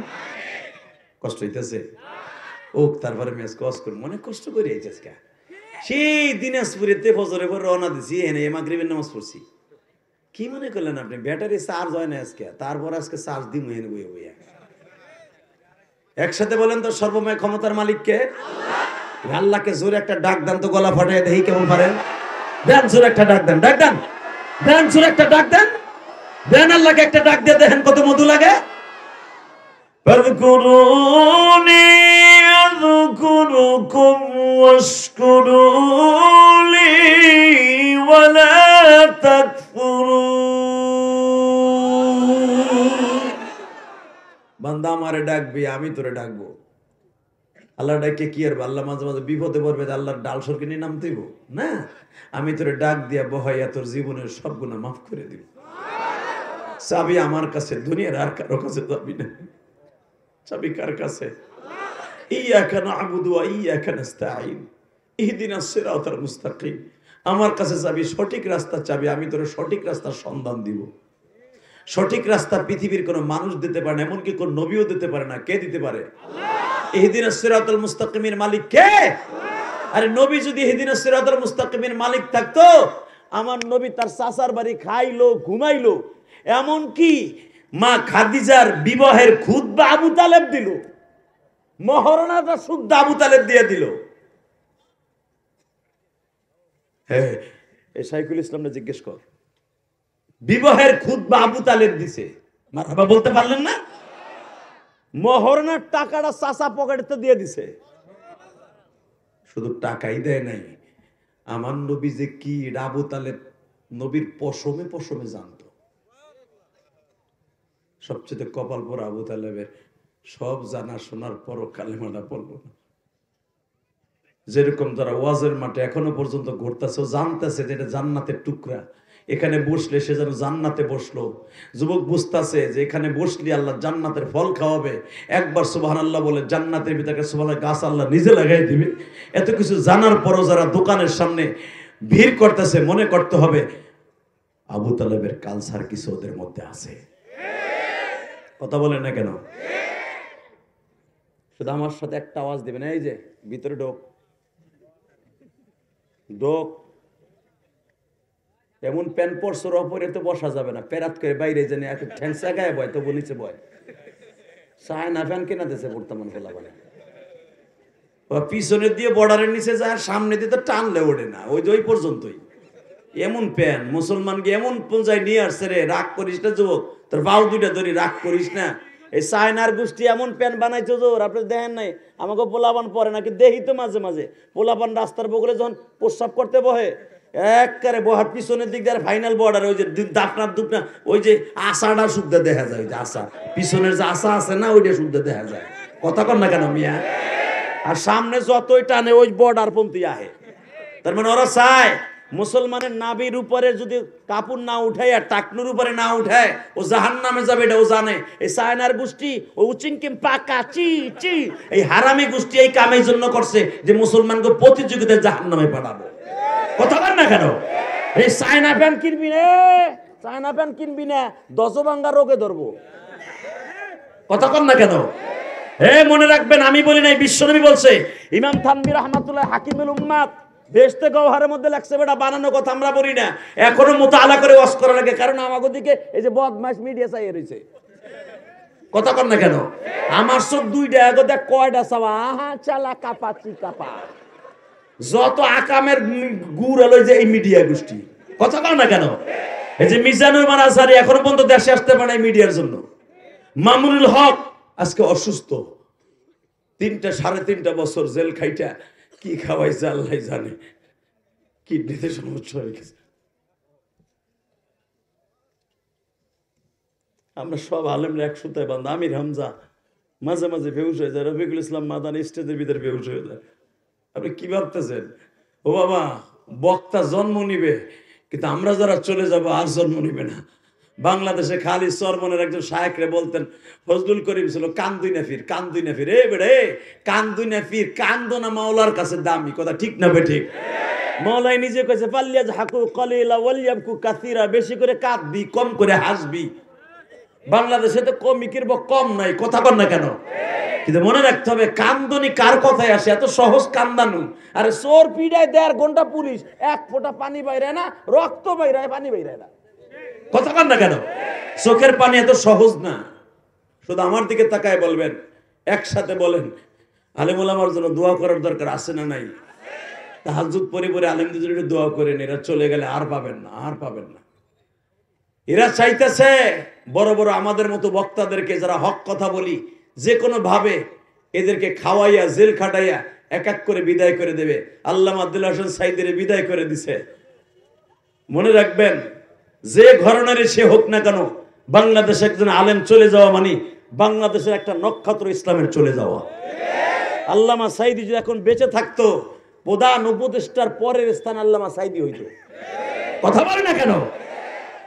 কষ্ট হইতেছে? ওক তারপরে আমি আজকে ওয়াজ করব, অনেক কষ্ট করে আইছি আজকে। সেই দিনাজপুরেতে ফজরের পর রওনা দিছি, এনে মাগরিবের নামাজ পড়ছি। কি মনে করলেন আপনি ব্যাটারি চার্জ হয় না আজকে, তারপর আজকে চার্জ দিই এনে বইয়া বইয়া। একসাথে বলেন তো সর্বময় ক্ষমতার মালিক কে? আল্লাহ। আল্লাহকে জোরে একটা ডাক দেন তো, গলা ফাটাই দেখি কেমন পারেন। দেন জোরে একটা ডাক দেন, ডাক দেন, দেন জোরে একটা ডাক দেন, দেন আল্লাহকে একটা ডাক দিয়ে দেখেন কত মধু লাগে। ফাযকুরুনি আযকুরুকুম ওয়াশকুরুলি ওয়ালা তাকফুরুন। বান্দা আমারে ডাকবি, আমি তোরে ডাকবো। আল্লাহ ডাকে কি আর আল্লাহ মাঝে মাঝে বিপদে পড়বে, আল্লাহর ডাল সরকে নিয়ে নামতে হইব না। আমি তোরে ডাক দিয়া বহাইয়া তোর জীবনের সব গুনাহ মাফ করে দিব। চাবি আমার কাছে, দুনিয়ার আর কারো কাছে চাবি না। চাবি কার কাছে? ইয়াকা না'বুদু ওয়া ইয়াকা নাস্তাঈন ইহদিনাস সিরাতাল মুস্তাকিম। আমার কাছে চাবি, সঠিক রাস্তার চাবি। আমি তোরে সঠিক রাস্তার সন্ধান দিব। সঠিক রাস্তা পৃথিবীর কোন মানুষ দিতে পারে না, এমনকি কোন নবীও দিতে পারে না। কে দিতে পারে? আল্লাহ। ইহদিনাস সিরাতাল মুস্তাকিমের মালিক কে? আল্লাহ। আরে নবী যদি ইহদিনাস সিরাতাল মুস্তাকিমের মালিক থাকতো, আমার নবী তার চাচার বাড়ি খাইলো, ঘুমাইলো, এমনকি মা খাদিজার বিবাহের খুতবা আবু তালেব দিল, মহরণাটা শুদ্ধ আবু তালেব দিয়ে দিল। হ্যাঁ, এই শাইখুল ইসলামকে জিজ্ঞেস কর, বিবাহের খুতবা আবু তালেব দিছে, মারহাবা বলতে পারলেন না? মহরণার টাকাটা চাচা পকেটে দিয়ে দিছে। শুধু টাকাই দেয় নাই, আমার নবী যে কি আবু তালেব নবীর পশমে পশমে জানতো। সবচেয়ে কপাল পরা আবু তালেবের, সব জানা শোনার পরও কালেমাটা পড়লো না। যেরকম যারা ওয়াজের মাঠে এখনো পর্যন্ত ঘুরতেছে, জানতেছে যে এটা জান্নাতের টুকরা, এখানে বসলে সে যেন জান্নাতে বসলো। যুবক বুঝতেছে যে এখানে বসলে আল্লাহ জান্নাতের ফল খাওয়াবে। একবার সুবহানাল্লাহ বলে জান্নাতের ভিতরে সুবহানাল্লাহ গাছ আল্লাহ নিজে লাগাই দিবে। এত কিছু জানার পরও যারা দোকানের সামনে ভিড় করতেছে, মনে করতে হবে আবু তালেবের কালচার কিছু ওদের মধ্যে আছে। কথা বলেন না কেন? শুধু আমার সাথে একটা আওয়াজ দেবেন, এই যে ভিতরে ঢোক ঢোক। এমন প্যান্ট পরশোর অপরে তো বসা যাবে না, পেরাত করে বাইরে জানি এক ঠ্যাংসা গায়ে বয়, তবু নিচে বয়। চায় না ফ্যান কেনা দিয়েছে বর্তমান ফেলা বলে, পিছনে দিয়ে বর্ডারের নিচে যায়, সামনে দিয়ে তো টানলে ওঠে না, ওই যে ওই পর্যন্তই। এমন প্যান্ট মুসলমানকে এমন পঞ্চায় নিয়ে আসছে রে, রাগ করিস না যুবক, তোর বাউ দুইটা ধরি, রাগ করিস না। এই চায়নার গোষ্ঠী এমন প্যান্ট বানাইছো জোর, আপনি দেখেন নাই? আমাকে পোলাপান পরে নাকি দেখি তো মাঝে মাঝে, পোলাপান রাস্তার বগলে যখন প্রস্রাব করতে বহে, একবারে বহার পিছনের দিক দিয়ে ফাইনাল বর্ডার, ওই যে দাপনা দুপনা, ওই যে আশাটা শুদ্ধ দেখা যায়, ওই যে আশা পিছনের যে আশা আছে না, ওইটা শুদ্ধ দেখা যায়। কথা কর না কেন মিয়া? আর সামনে যতই টানে ওই বর্ডার পন্থী আহে। তার মানে ওরা চায় মুসলমানের নাভির উপরে যদি কাপড় না উঠায় আর টাকনুর উপরে না উঠায়, ও জাহান্নামে যাবে, এটা ও জানে। এই চায়নার গোষ্ঠী ও উচিংকিম পাকা চি চি, এই হারামি গোষ্ঠী এই কামের জন্য করছে যে মুসলমানকে প্রতিযোগিতায় জাহান্নামে পাঠাবো। কথা বল না কেন? এই চায়না প্যান্ট কিনবি না, চায়না প্যান্ট কিনবি না, দশভাঙ্গা রোগে ধরবো। কথা কর না কেন? মনে রাখবেন, আমি বলি নাই, বিশ্বনবী বলছে। ইমাম থানভী রাহমাতুল্লাহ হাকিমুল উম্মাত বেহেশতে গওহারের মধ্যে লেখছে, বেটা বানানো কথা আমরা বলি না, এখনো মুতাআলা করে ওয়াজ করা লাগে। কারণ আমাগো দিকে এই যে বদমাইশ মিডিয়া চাই রইছে। কথা কর না কেন? আমার সব দুইটা এগো দেখ কয়টা চাওয়া, আহা চালা কাপা চিকাপা, যত আকামের গুড় হলো যে এই মিডিয়া গোষ্ঠী। কথা কর না কেন? এই যে মিজানুর মানাসারি এখনো পর্যন্ত দেশে আসতে পারে না মিডিয়ার জন্য। মামুনুল হক আজকে অসুস্থ, 3.5 বছর জেল খাইটা কি খাওয়াইছে আল্লাহ জানে, কিডনিতে সমস্যা হয়ে গেছে। আমরা সব আলেমরা এক সুতায় বান্ধা। আমির হামজা মাঝে মাঝে বেহুশ হয়ে যায়, রফিকুল ইসলাম মাদানি স্টেজের ভিতরে বেহুশ হয়ে যায়। আপনি কি ভাবতেছেন? ও বাবা, বক্তা জন্ম নিবে, কিন্তু আমরা যারা চলে যাব আর জন্ম নিবে না। বাংলাদেশে খালি চরমনের একজন শায়েখরে বলতেন, ফজলুল করিম ছিল, কান্দুই না ফির, কান্দুই না ফির। বেড়ে কান্দুই না ফির, কান্দো না মাওলার কাছে দামি। কথা ঠিক না বে ঠিক? মাওলাই নিজে কইছে, পাল্লিয়া হাকু কলিলা ওয়ালিয়াবকু কাসীরা, বেশি করে কাঁদবি, কম করে হাসবি। বাংলাদেশে তো কমিকের কম নাই। কথা বল না কেন? কিন্তু মনে রাখতে হবে কান্দনি কার কথায় আসে, এত সহজ কান্দানো। আরে চোর পিড়ায় 1.5 ঘন্টা পুলিশ, এক ফোঁটা পানি বাইরে না, রক্ত বাইরে পানি বাইরে না। কথা কান না কেন? চোখের পানি এত সহজ না। শুধু আমার দিকে তাকায় বলবেন, একসাথে বলেন আলেম ওলামার জন্য দোয়া করার দরকার আছে না নাই? তাহাজ্জুদ পড়ে পড়ে আলেমদের জন্য দোয়া করেন, এরা চলে গেলে আর পাবেন না, আর পাবেন না। এরা চাইতেছে বড় বড় আমাদের মতো বক্তাদেরকে, যারা হক কথা বলি, যে কোনো ভাবে এদেরকে খাওয়াইয়া জেল খাটাইয়া এক এক করে বিদায় করে দেবে। আল্লামা আব্দুল হাসান সাইদের বিদায় করে দিছে। মনে রাখবেন, যে ঘরনার সে হোক না কেন, বাংলাদেশে একজন আলেম চলে যাওয়া মানে বাংলাদেশের একটা নক্ষত্র ইসলামের চলে যাওয়া। আল্লামা সাইদি যদি এখন বেঁচে থাকতো, প্রধান উপদেষ্টার পরের স্থান আল্লামা সাইদি হইতো। কথা বলে না কেন?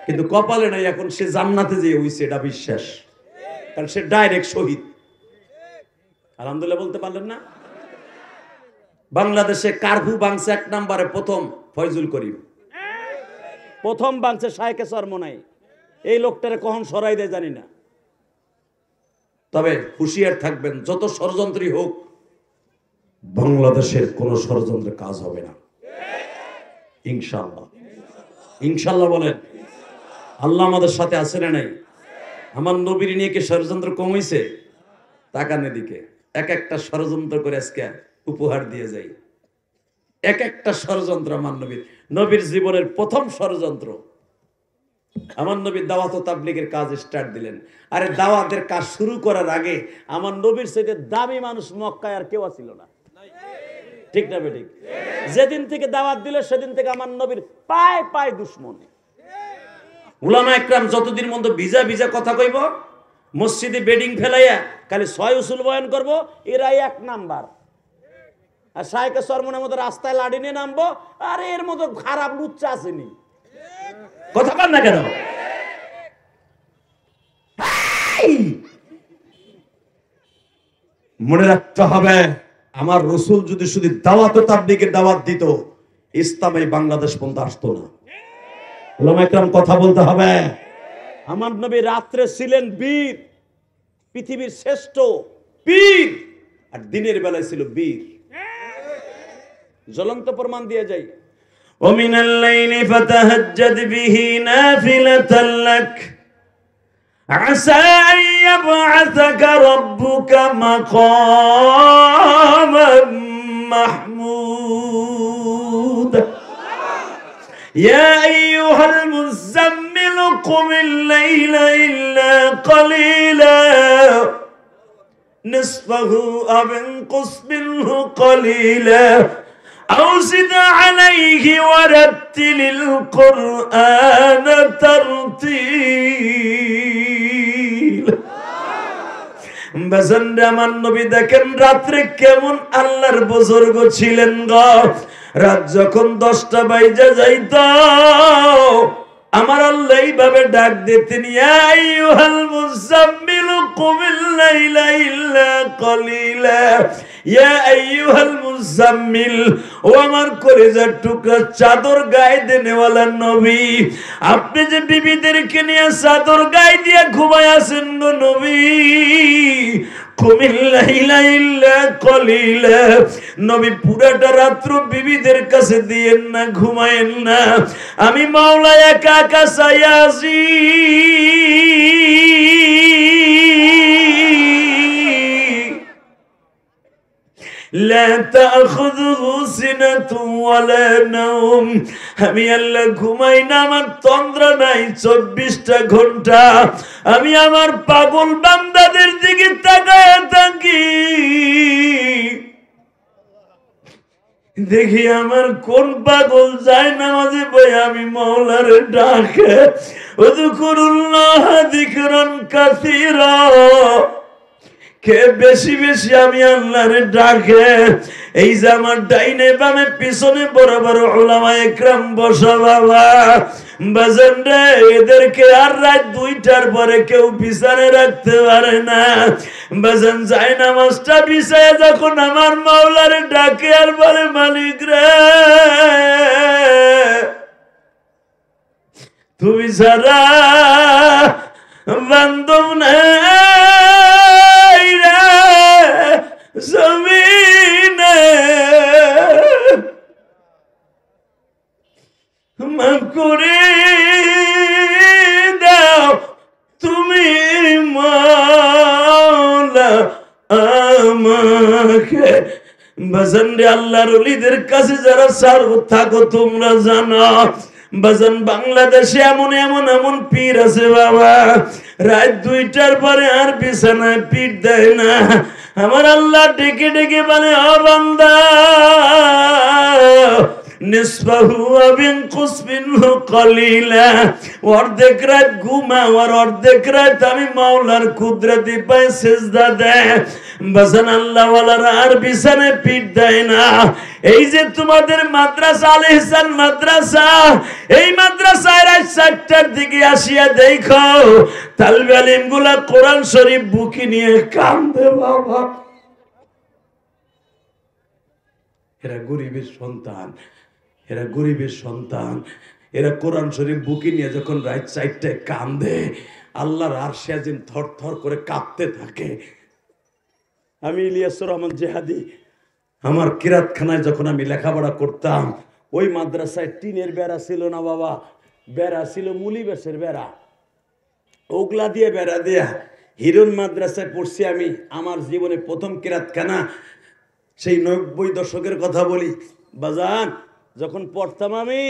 কিন্তু কপালে নাই, এখন সে জান্নাতে যে হইছে, এটা বিশ্বাস। কারণ সে ডাইরেক্ট শহীদ। আলহামদুলিল্লাহ বলতে পারলেন না? বাংলাদেশে কারফু বাংছে 1 নম্বরে প্রথম ফয়জুল করিম, প্রথম বাংছে শায়েকে চরমনাই। এই লোকটারে কখন সরাই দেয় জানি না। তবে হুঁশিয়ার থাকবেন, যত ষড়যন্ত্রী হোক, বাংলাদেশের কোন ষড়যন্ত্রে কাজ হবে না ইনশাআল্লাহ। ইনশাআল্লাহ বলেন। আল্লাহ আমাদের সাথে আছে না নাই? আমার নবীর নিয়ে কি ষড়যন্ত্র কমইছে? তাকান এদিকে, এক একটা ষড়যন্ত্র করে আজকে উপহার দিয়ে যাই। এক একটা ষড়যন্ত্র আমার নবীর জীবনের প্রথম ষড়যন্ত্র। আমার নবী দাওয়াত ও তাবলীগের কাজ স্টার্ট দিলেন। আরে দাওয়াতের কাজ শুরু করার আগে আমার নবীর চাইতে দামি মানুষ মক্কায় আর কেউ ছিল না। ঠিক না বেঠিক? যেদিন থেকে দাওয়াত দিল সেদিন থেকে আমার নবীর পায় পায় দুশমন। উলামা একরাম যতদিন মধ্যে ভিজা ভিজা কথা কইব, মসজিদে বেডিং ফেলাইয়া খালি 6 উসুল বয়ান করব, এরাই 1 নাম্বার। আর শায়েকে চরমনের মতো রাস্তায় লাড়ি নিয়ে নামবো, আর এর মতো খারাপ লুচ্চা আসেনি। কথা বল না কেন? মনে রাখতে হবে, আমার রাসূল যদি শুধু দাওয়াত ও তাবলীগের দাওয়াত দিত, ইসলাম এই বাংলাদেশ পর্যন্ত আসতো না। উলামা একরাম কথা বলতে হবে। আমার নবী রাত্রে ছিলেন বীর, পৃথিবীর শ্রেষ্ঠ বীর, আর দিনের বেলায় ছিল বীর। জ্বলন্ত প্রমাণ দিয়ে যাই। ومن الليل فتهجد به نافلة لك عسى أن يبعثك ربك مقاما محمودا يا أيها المزمل قم الليل إلا قليلا نصفه أو انقص منه قليلا أو زد عليه ورتل القرآن ترتيلا। বাজানরা আমার নবী দেখেন রাত্রে কেমন আল্লাহর বুজুর্গ ছিলেন গো। রাত যখন 10টা বাইজা যাইত, আমার আল্লাহ এইভাবে ডাক দিতেন, ইয়া আইয়ুহাল মুযাম্মিল কুমিল লাইলা ইল্লা কলিলা ইয়া আইয়ুহাল মুযাম্মিল, ও আমার কলিজার টুকরা চাদর গায়ে দেনেওয়ালা নবী, আপনি যে বিবিদেরকে নিয়ে চাদর গায়ে দিয়ে ঘুমায় আছেন গো নবী, কুমিল লাইলা ইল্লা কলিলা, নবী পুরাটা রাত্র বিবিদের কাছে দিয়েন না, ঘুমায়েন না, আমি মাওলা একা একা চাইয়া আছি। لا تأخذه سنة ولا نوم, আমি আল্লাহ ঘুমাই না, আমার তন্দ্রা নাই 24টা ঘন্টা। আমি আমার পাগল বান্দাদের দিকে তাকায় থাকি, দেখি আমার কোন পাগল যায় নামাজে বই আমি মাওলার ডাকে, উযকুরুল্লাহ যিকরান কাসীরা, কে বেশি বেশি আমি আল্লাহরে ডাকে। এই যে আমার ডাইনে বামে পিছনে বড় বড় উলামা একরাম বসা বাবা, বাজান রে, এদেরকে আর রাত 2টার পরে কেউ বিছানে রাখতে পারে না। বাজান যায় নামাজটা বিছায় যখন আমার মাওলারে ডাকে আর বলে, মালিক রে, তুমি ছাড়া বান্ধব নাই রে, মাফ করে দাও তুমি মাওলা আমাকে। বাজান রে, আল্লাহর ওলিদের কাছে যারা সার্বত থাকো তোমরা জানো বাজান, বাংলাদেশে এমন এমন এমন পীর আছে বাবা, রাত 2টার পরে আর বিছানায় পিঠ দেয় না। আমার আল্লাহ ডেকে ডেকে বলে, ও বান্দা নিসফাহু ওয়া বিনকুস মিনহু কলিলা, অর্ধেক রাত ঘুমাও আর অর্ধেক রাত আমি মাওলার কুদরতি পায়ে সিজদা দে। বাজান আল্লাহ ওয়ালারা আর বিছানায় পিঠ দেয় না। এই যে তোমাদের মাদ্রাসা আল ইহসান মাদ্রাসা, এই মাদ্রাসায় রাত 4টার দিকে আসিয়া দেখো তালবে আলিম গুলা কোরআন শরীফ বুকে নিয়ে কান্দে বাবা। এরা গরিবের সন্তান, এরা গরিবের সন্তান, এরা কোরআন শরীফ বুকে নিয়ে যখন রাত 4টায় কান্দে, আল্লাহর আরশে আজিম থর থর করে কাঁপতে থাকে। আমি ইলিয়াসুর রহমান জেহাদি আমার কিরাতখানায় যখন আমি লেখাপড়া করতাম, ওই মাদ্রাসায় টিনের বেড়া ছিল না বাবা, বেড়া ছিল মুলি বেশের বেড়া, ওগলা দিয়ে বেড়া দেয়া হিরণ মাদ্রাসায় পড়ছি আমি। আমার জীবনে প্রথম কিরাতখানা, সেই 90 দশকের কথা বলি বাজান। যখন পড়তাম আমি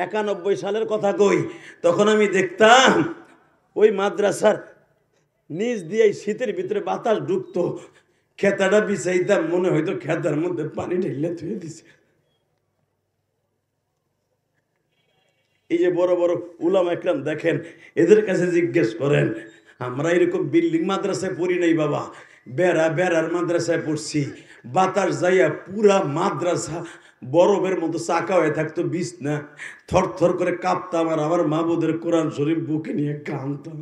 91 সালের কথা কই, তখন আমি দেখতাম ওই মাদ্রাসার নিচ দিয়ে শীতের ভিতরে বাতাস ঢুকতো, খেতাটা বিছাইতাম, মনে হয়তো খেতার মধ্যে পানি ঢেলে ধুয়ে দিছে। এই যে বড় বড় উলামা একরাম দেখেন, এদের কাছে জিজ্ঞেস করেন, আমরা এরকম বিল্ডিং মাদ্রাসায় পড়ি নাই বাবা, বেড়ার মাদ্রাসায় পড়ছি। বাতাস যাইয়া পুরা মাদ্রাসা বরফের মতো চাকা হয়ে থাকতো, বিছনা থর থর করে কাঁপতাম, আর আমার মাহবুদের কোরআন শরীফ বুকে নিয়ে কাঁদতাম।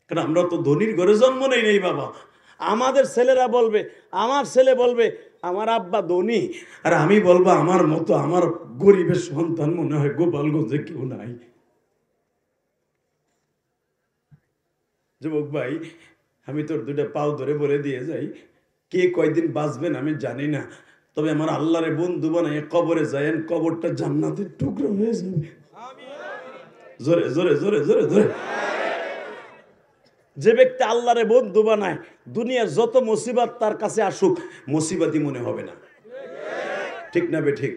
কারণ আমরা তো ধনীর ঘরে জন্ম নেই নেই বাবা। আমাদের ছেলেরা বলবে, আমার ছেলে বলবে আমার আব্বা ধনী, আর আমি বলবো আমার মতো আমার গরিবের সন্তান মনে হয় গোপালগঞ্জে কেউ নাই। যুবক ভাই, আমি তোর 2টা পাও ধরে বলে দিয়ে যাই, কে কয়দিন বাঁচবেন আমি জানি না, তবে আমার আল্লাহরে বন্ধু বানাই কবরে যায়েন, কবরটা জান্নাতের টুকরো হয়ে যাবে। জোরে জোরে জোরে জোরে জোরে। যে ব্যক্তি আল্লাহরে বন্ধু বানায়, দুনিয়ার যত মুসিবত তার কাছে আসুক মুসিবতই মনে হবে না। ঠিক না বে ঠিক?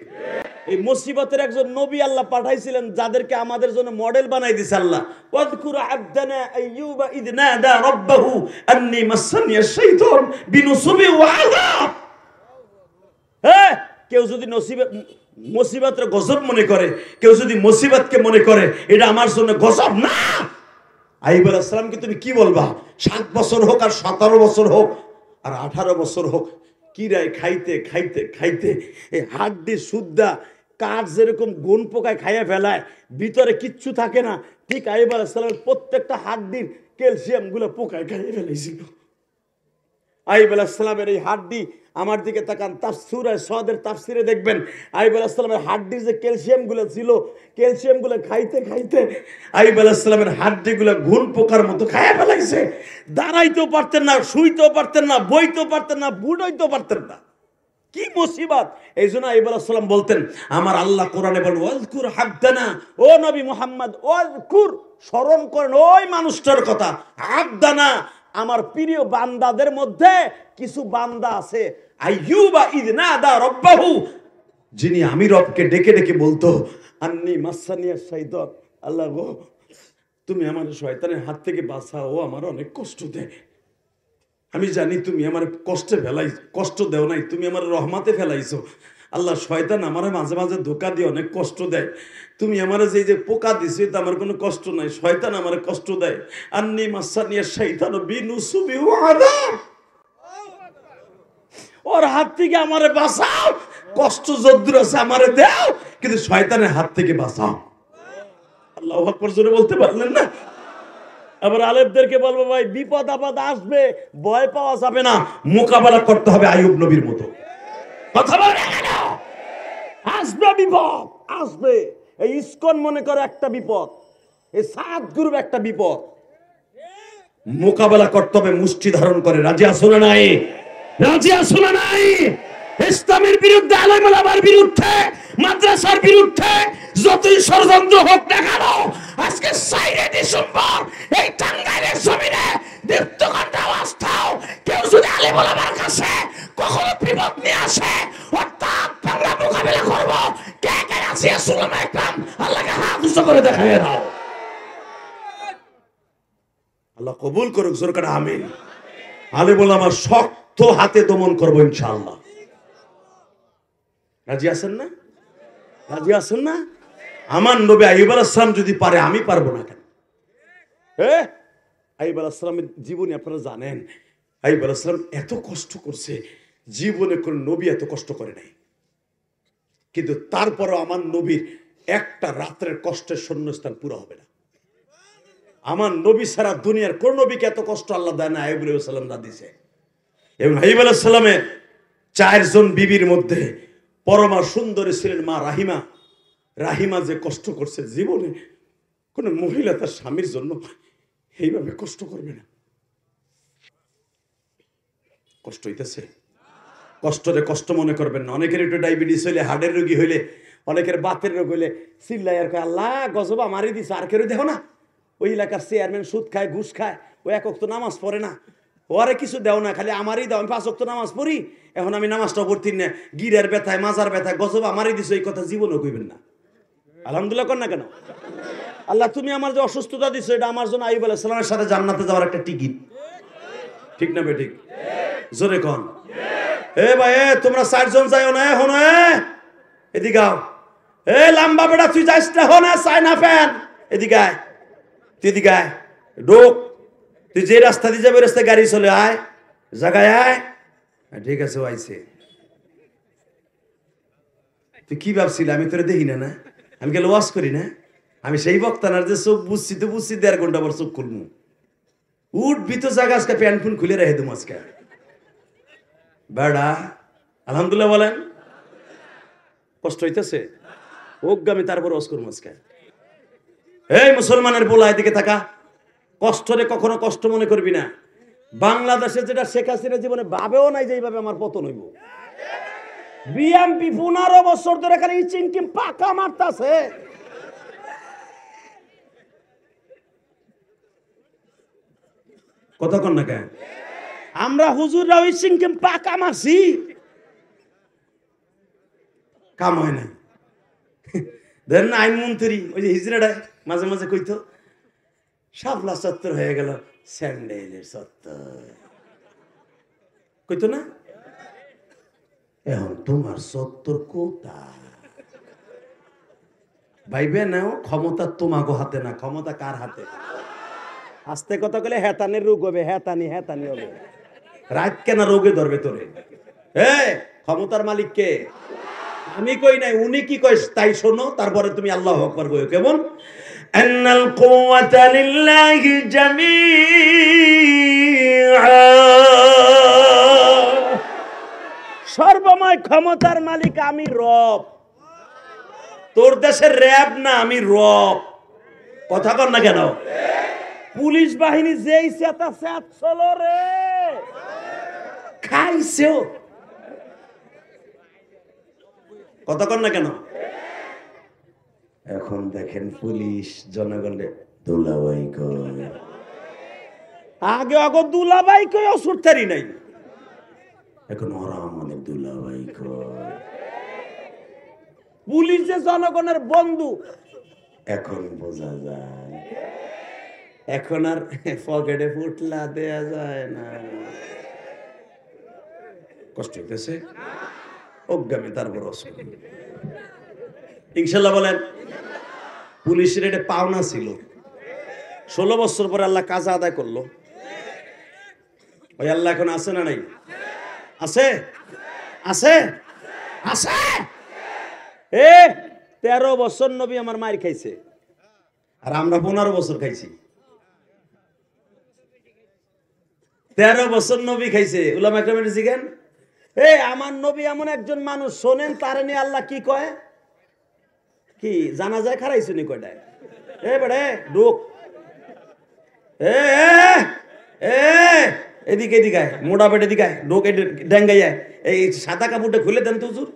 এই মুসিবতের একজন নবী আল্লাহ পাঠাইছিলেন, যাদেরকে আমাদের জন্য মডেল বানাই দিয়েছে আল্লাহ। ওয়াযকুর আবদানা আইয়ুবা ইয নাদা রাব্বাহু আন্নী মাসানিয়াশ শাইতান বিনুসুবি ওয়া আযাব। হ্যাঁ, কেউ যদি মুসিবতের গজব মনে করে, কেউ যদি মুসিবতকে মনে করে এটা আমার জন্য গজব না। আইয়ুব আলাইহিস সালামকে তুমি কি বলবা? 7 বছর হোক আর 17 বছর হোক আর 18 বছর হোক, কিরায় খাইতে খাইতে খাইতে এই হাড্ডি সুদ্ধা কাঠ যেরকম গুণ পোকায় খাইয়া ফেলায়, ভিতরে কিচ্ছু থাকে না, ঠিক আইয়ুব আলাইহিস সালামের প্রত্যেকটা হাড্ডির ক্যালসিয়াম গুলো পোকায় খাইয়ে ফেলেছিল। আইয়ুব আলাইহিস সালামের এই হাড্ডি, আমার দিকে তাকান, সূরা সাদের তাফসিরে দেখবেন আইয়ুব আলাইহিস সালামের হাড্ডির যে ক্যালসিয়াম গুলো ছিল, ক্যালসিয়াম গুলো খাইতে খাইতে আইয়ুব আলাইহিস সালামের হাড্ডি গুলো ঘুণ পোকার মতো খাইয়া ফেলাইছে। দাঁড়াইতেও পারতেন না, শুইতেও পারতেন না, বইতেও পারতেন না, বুড়াইতেও পারতেন না। কি মুসিবত! এই জন্য আইয়ুব আলাইহিস সালাম বলতেন, আমার আল্লাহ কোরআনে বলেন ওয়াজকুর আবদানা, ও নবী মুহাম্মদ ওয়াজকুর, স্মরণ করেন ওই মানুষটার কথা, আবদানা, আমার প্রিয় বান্দাদের মধ্যে কিছু বান্দা আছে, আইয়ুবা ইয নাদা রাব্বাহু, যিনি আমি রবকে ডেকে ডেকে বলতো আন্নী মাসানিয়াশ শাইতান, আল্লাহ গো তুমি আমার শয়তানের হাত থেকে বাঁচাও, ও আমার অনেক কষ্ট দেয়। আমি জানি তুমি আমার কষ্ট দেও নাই, তুমি আমার রহমাতে ফেলাইছো। আল্লাহ, শয়তান আমার মাঝে মাঝে ধোকা দিয়ে অনেক কষ্ট দেয়, তুমি আমার যে পোকা দিছো এটা আমার কোনো কষ্ট নাই, শয়তান আমার কষ্ট দেয়। আন্নী মাসানিয়াশ শাইতান বিনুসুবি ওয়া আযাব, ওর হাত থেকে আমারে বাঁচাও, কষ্ট যদ্দুর আছে আমারে দাও, কিন্তু শয়তানের হাত থেকে বাঁচাও। আল্লাহু আকবার, জোরে বলতে পারলেন না? আবার আলেমদেরকে বলবো, ভাই বিপদ আপদ আসবে, ভয় পাওয়া যাবে না, মোকাবেলা করতে হবে আইয়ুব নবীর মতো। কথা বলে না, আসবে বিপদ, আসবে। এই ইসকন মনে করে একটা বিপদ, এই সাত গ্রুপ একটা বিপদ, মোকাবেলা করতে হবে মুষ্টি ধারণ করে। রাজি আছো না নাই? রাজি আছো না নাই? ইসলামের বিরুদ্ধে, আলেম ওলামার বিরুদ্ধে, মাদ্রাসার বিরুদ্ধে যতই ষড়যন্ত্র হোক না কেন, আজকে 4 ডিসেম্বর এই টাঙ্গাইলের জমিনে দীপ্ত ঘণ্টা অবস্থাও কেউ যদি আলেম ওলামার কাছে কখনো বিপদ নিয়ে আসে, অর্থাৎ আমরা মোকাবিলা করবো। কে কে আছে সুলামা একরাম আল্লাহকে হাত উঁচু করে দেখায় দাও। আল্লাহ কবুল করুক, জোর করে আমিন। আলেম ওলামার শক্ত হাতে দমন করবো ইনশাআল্লাহ। রাজি আছেন না? রাজি আছেন না? আমার নবী আইয়ুব আলাইহিস সালাম যদি পারে, আমি পারবো না কেন? আইয়ুব আলাইহিস সালামের জীবনী আপনারা জানেন। আইয়ুব আলাইহিস সালাম এত কষ্ট করছে, জীবনে কোন নবী এত কষ্ট করে নাই। কিন্তু তারপরও আমার নবীর একটা রাত্রের কষ্টের শূন্যস্থান পুরো হবে না। আমার নবী সারা দুনিয়ার কোন নবীকে এত কষ্ট আল্লাহ দেয় না, আইয়ুব আলাইহিস সালাম দা দিছে। এবং আইয়ুব আলাইহিস সালামের 4 জন বিবির মধ্যে পরমা সুন্দরী ছিলেন মা রাহিমা। রাহিমা যে কষ্ট করছে, জীবনে কোন মহিলা তার স্বামীর জন্য এইভাবে কষ্ট করবে না। কষ্ট হইতেছে, কষ্টরে কষ্ট মনে করবেন না। অনেকের একটু ডায়াবেটিস হইলে, হার্টের রোগী হইলে, অনেকের বাতের রোগ হইলে চিল্লাই আর কয় আল্লাহ গজব আমারই দিছে। আর কেউ দেখো না, ওই এলাকার চেয়ারম্যান সুদ খায়, ঘুষ খায়, ও 1 ওয়াক্ত নামাজ পড়ে না, ওরে কিছু দেও না, খালি আমারই দাও। আমি 5 ওয়াক্ত নামাজ পড়ি, এখন আমি নামাজটা পড়তি না, গিরের ব্যথায়, মাজার ব্যথায় গজব আমারই দিছে, এই কথা জীবনও কইবেন না। আলহামদুলিল্লাহ কর না কেন? আল্লাহ তুমি আমার যে অসুস্থতা দিছো, এটা আমার জন্য আইয়ুব আলাইহিস সালামের সাথে জান্নাতে যাওয়ার একটা টিকিট। ঠিক না বেঠিক? জোরে কোন। ভাই তোমরা 4 জন যাইও না এখন। এদিকে আও। লম্বা বেটা তুই যাইস না, হো না চাই না ফ্যান। এদিকে আয়, তুই এদিকে আয়, ঢোক। তুই যে রাস্তা দিয়ে যাবে, রাস্তায় গাড়ি চলে আয়, জায়গায় আয়। ঠিক আছে, আইছে। তুই কি ভাবছিলি আমি তোরে দেখি না? না আমি গেলে ওয়াজ করি না? আমি সেই বক্তানার যে চোখ বুঝছি তো বুঝছি, 1.5 ঘন্টা পর চোখ খুলবো। উঠবি তো জায়গা, আজকে প্যান্ট ফুন খুলে রেখে দেবো আজকে বেড়া। আলহামদুলিল্লাহ বলেন। কষ্ট হইতেছে ওগামী, তারপর ওয়াজ করবো আজকে। এই মুসলমানের পোলা, এদিকে থাকা। কষ্টরে কখনো কষ্ট মনে করবি না। বাংলাদেশে যেটা শেখ হাসিনা জীবনে ভাবেও নাই যে এইভাবে আমার পতন হইব। বিএমপি 15 বছর ধরে খালি চিংকিম পাকা মারতাছে। কথা কন না কেন? আমরা হুজুররা ওই চিংকিম পাকা মারছি, কাম হয় না। ধরেন না আইনমন্ত্রী ওই যে হিজড়াটা মাঝে মাঝে কইতো শাপলা চত্বর হয়ে গেল স্যান্ডেলের চত্বর, কইতো না? এখন তোমার চত্বর কোথায়? ভাইবে নাও, ক্ষমতা তোমাকে হাতে না, ক্ষমতা কার হাতে? আস্তে কথা কইলে হেতানের রোগ হবে, হেতানি হবে। রাত কেনা রোগে ধরবে তোরে। ক্ষমতার মালিক কে? আমি কই নাই, উনি কি কয় তাই শোনো, তারপরে তুমি আল্লাহু আকবার কইও। কেমন? আন্নাল কুওয়াতা লিল্লাহি জামিআ, সর্বময় ক্ষমতার মালিক আমি রব। তোর দেশের র‍্যাব না, আমি রব। কথা কর না কেন? পুলিশ বাহিনী যেই চেতা চেত চলো রে, খাইছেও। কথা কর না কেন? এখন দেখেন পুলিশ জনগণের দুলাভাই কয়, আগে আগে দুলাভাই কয় অসুরতারি নাই, এখন ওরা আমাদের দুলাভাই কয়। পুলিশ যে জনগণের বন্ধু এখন বোঝা যায়। এখন আর পকেটে ফুটলা দেয়া যায় না। কষ্ট হইতেছে অজ্ঞামী, তারপর ইনশাল্লাহ বলেন। পুলিশের এটা পাওনা ছিল, 16 বছর পরে আল্লাহ কাজা আদায় করলো। ওই আল্লাহ এখন আছে না নাই? আছে, আছে, আছে। 13 বছর নবী আমার মার খাইছে, আর আমরা 15 বছর খাইছি। 13 বছর নবী খাইছে। উলামা একরামের জিজ্ঞান, আমার নবী এমন একজন মানুষ, শোনেন তার নিয়ে আল্লাহ কি কয়? কি জানাজায় খারাইছো নি কয়টায়? বেড়ে ঢুক, এদিকে এদিকে মোটা পেটে দিকে ঢুক, ডেঙ্গাই এই সাদা কাপড়টা খুলে দেন তো হুজুর।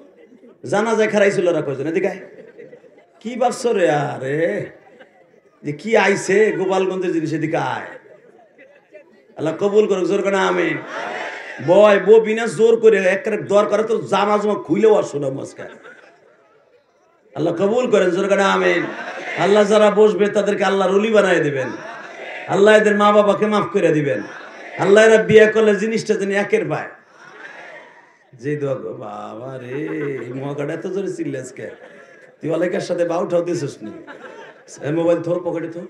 জানাজায় খারাইছিল ওরা কয়জন? এদিকে কি ভাবছো রে? আরে যে কি আইছে গোপালগঞ্জের জিনিস, এদিকে আয়। আল্লাহ কবুল করুক, জোর করে আমিন। বয় বো বিনা জোর করে একেবারে দর করে তো জামা জমা খুইলেও আসলো মস্কার। আল্লাহ কবুল করেন, জোর করে আমিন। আল্লাহ যারা বসবে তাদেরকে আল্লাহ রুলি বানায় দিবেন। আল্লাহ এদের মা বাবাকে মাফ করে দিবেন। আল্লাহ এরা বিয়ে করলে জিনিসটা যেন একের পায়। যে দোয়া বাবা রে, এই মহাকাটা এত জোরে চিল্লাস কে? তুই অনেকের সাথে বা উঠাও দিয়েছিস নি? মোবাইল থো, পকেটে থো।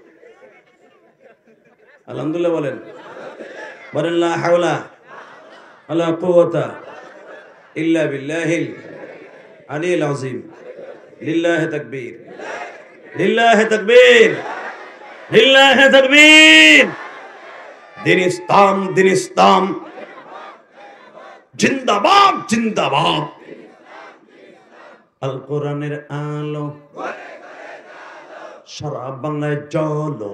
আলহামদুলিল্লাহ বলেন, বলেন লা হাওলা ওয়ালা কুওয়াতা ইল্লা বিল্লাহিল আলিয়্যিল আযীম। লিল্লাহি তাকবীর, লিল্লাহি তাকবীর, লিল্লাহি তাকবীর। দিন ইসলাম, দিন ইসলাম জিন্দাবাদ, জিন্দাবাদ। আল কোরআনের আলো সারা বাংলায় জ্বলো।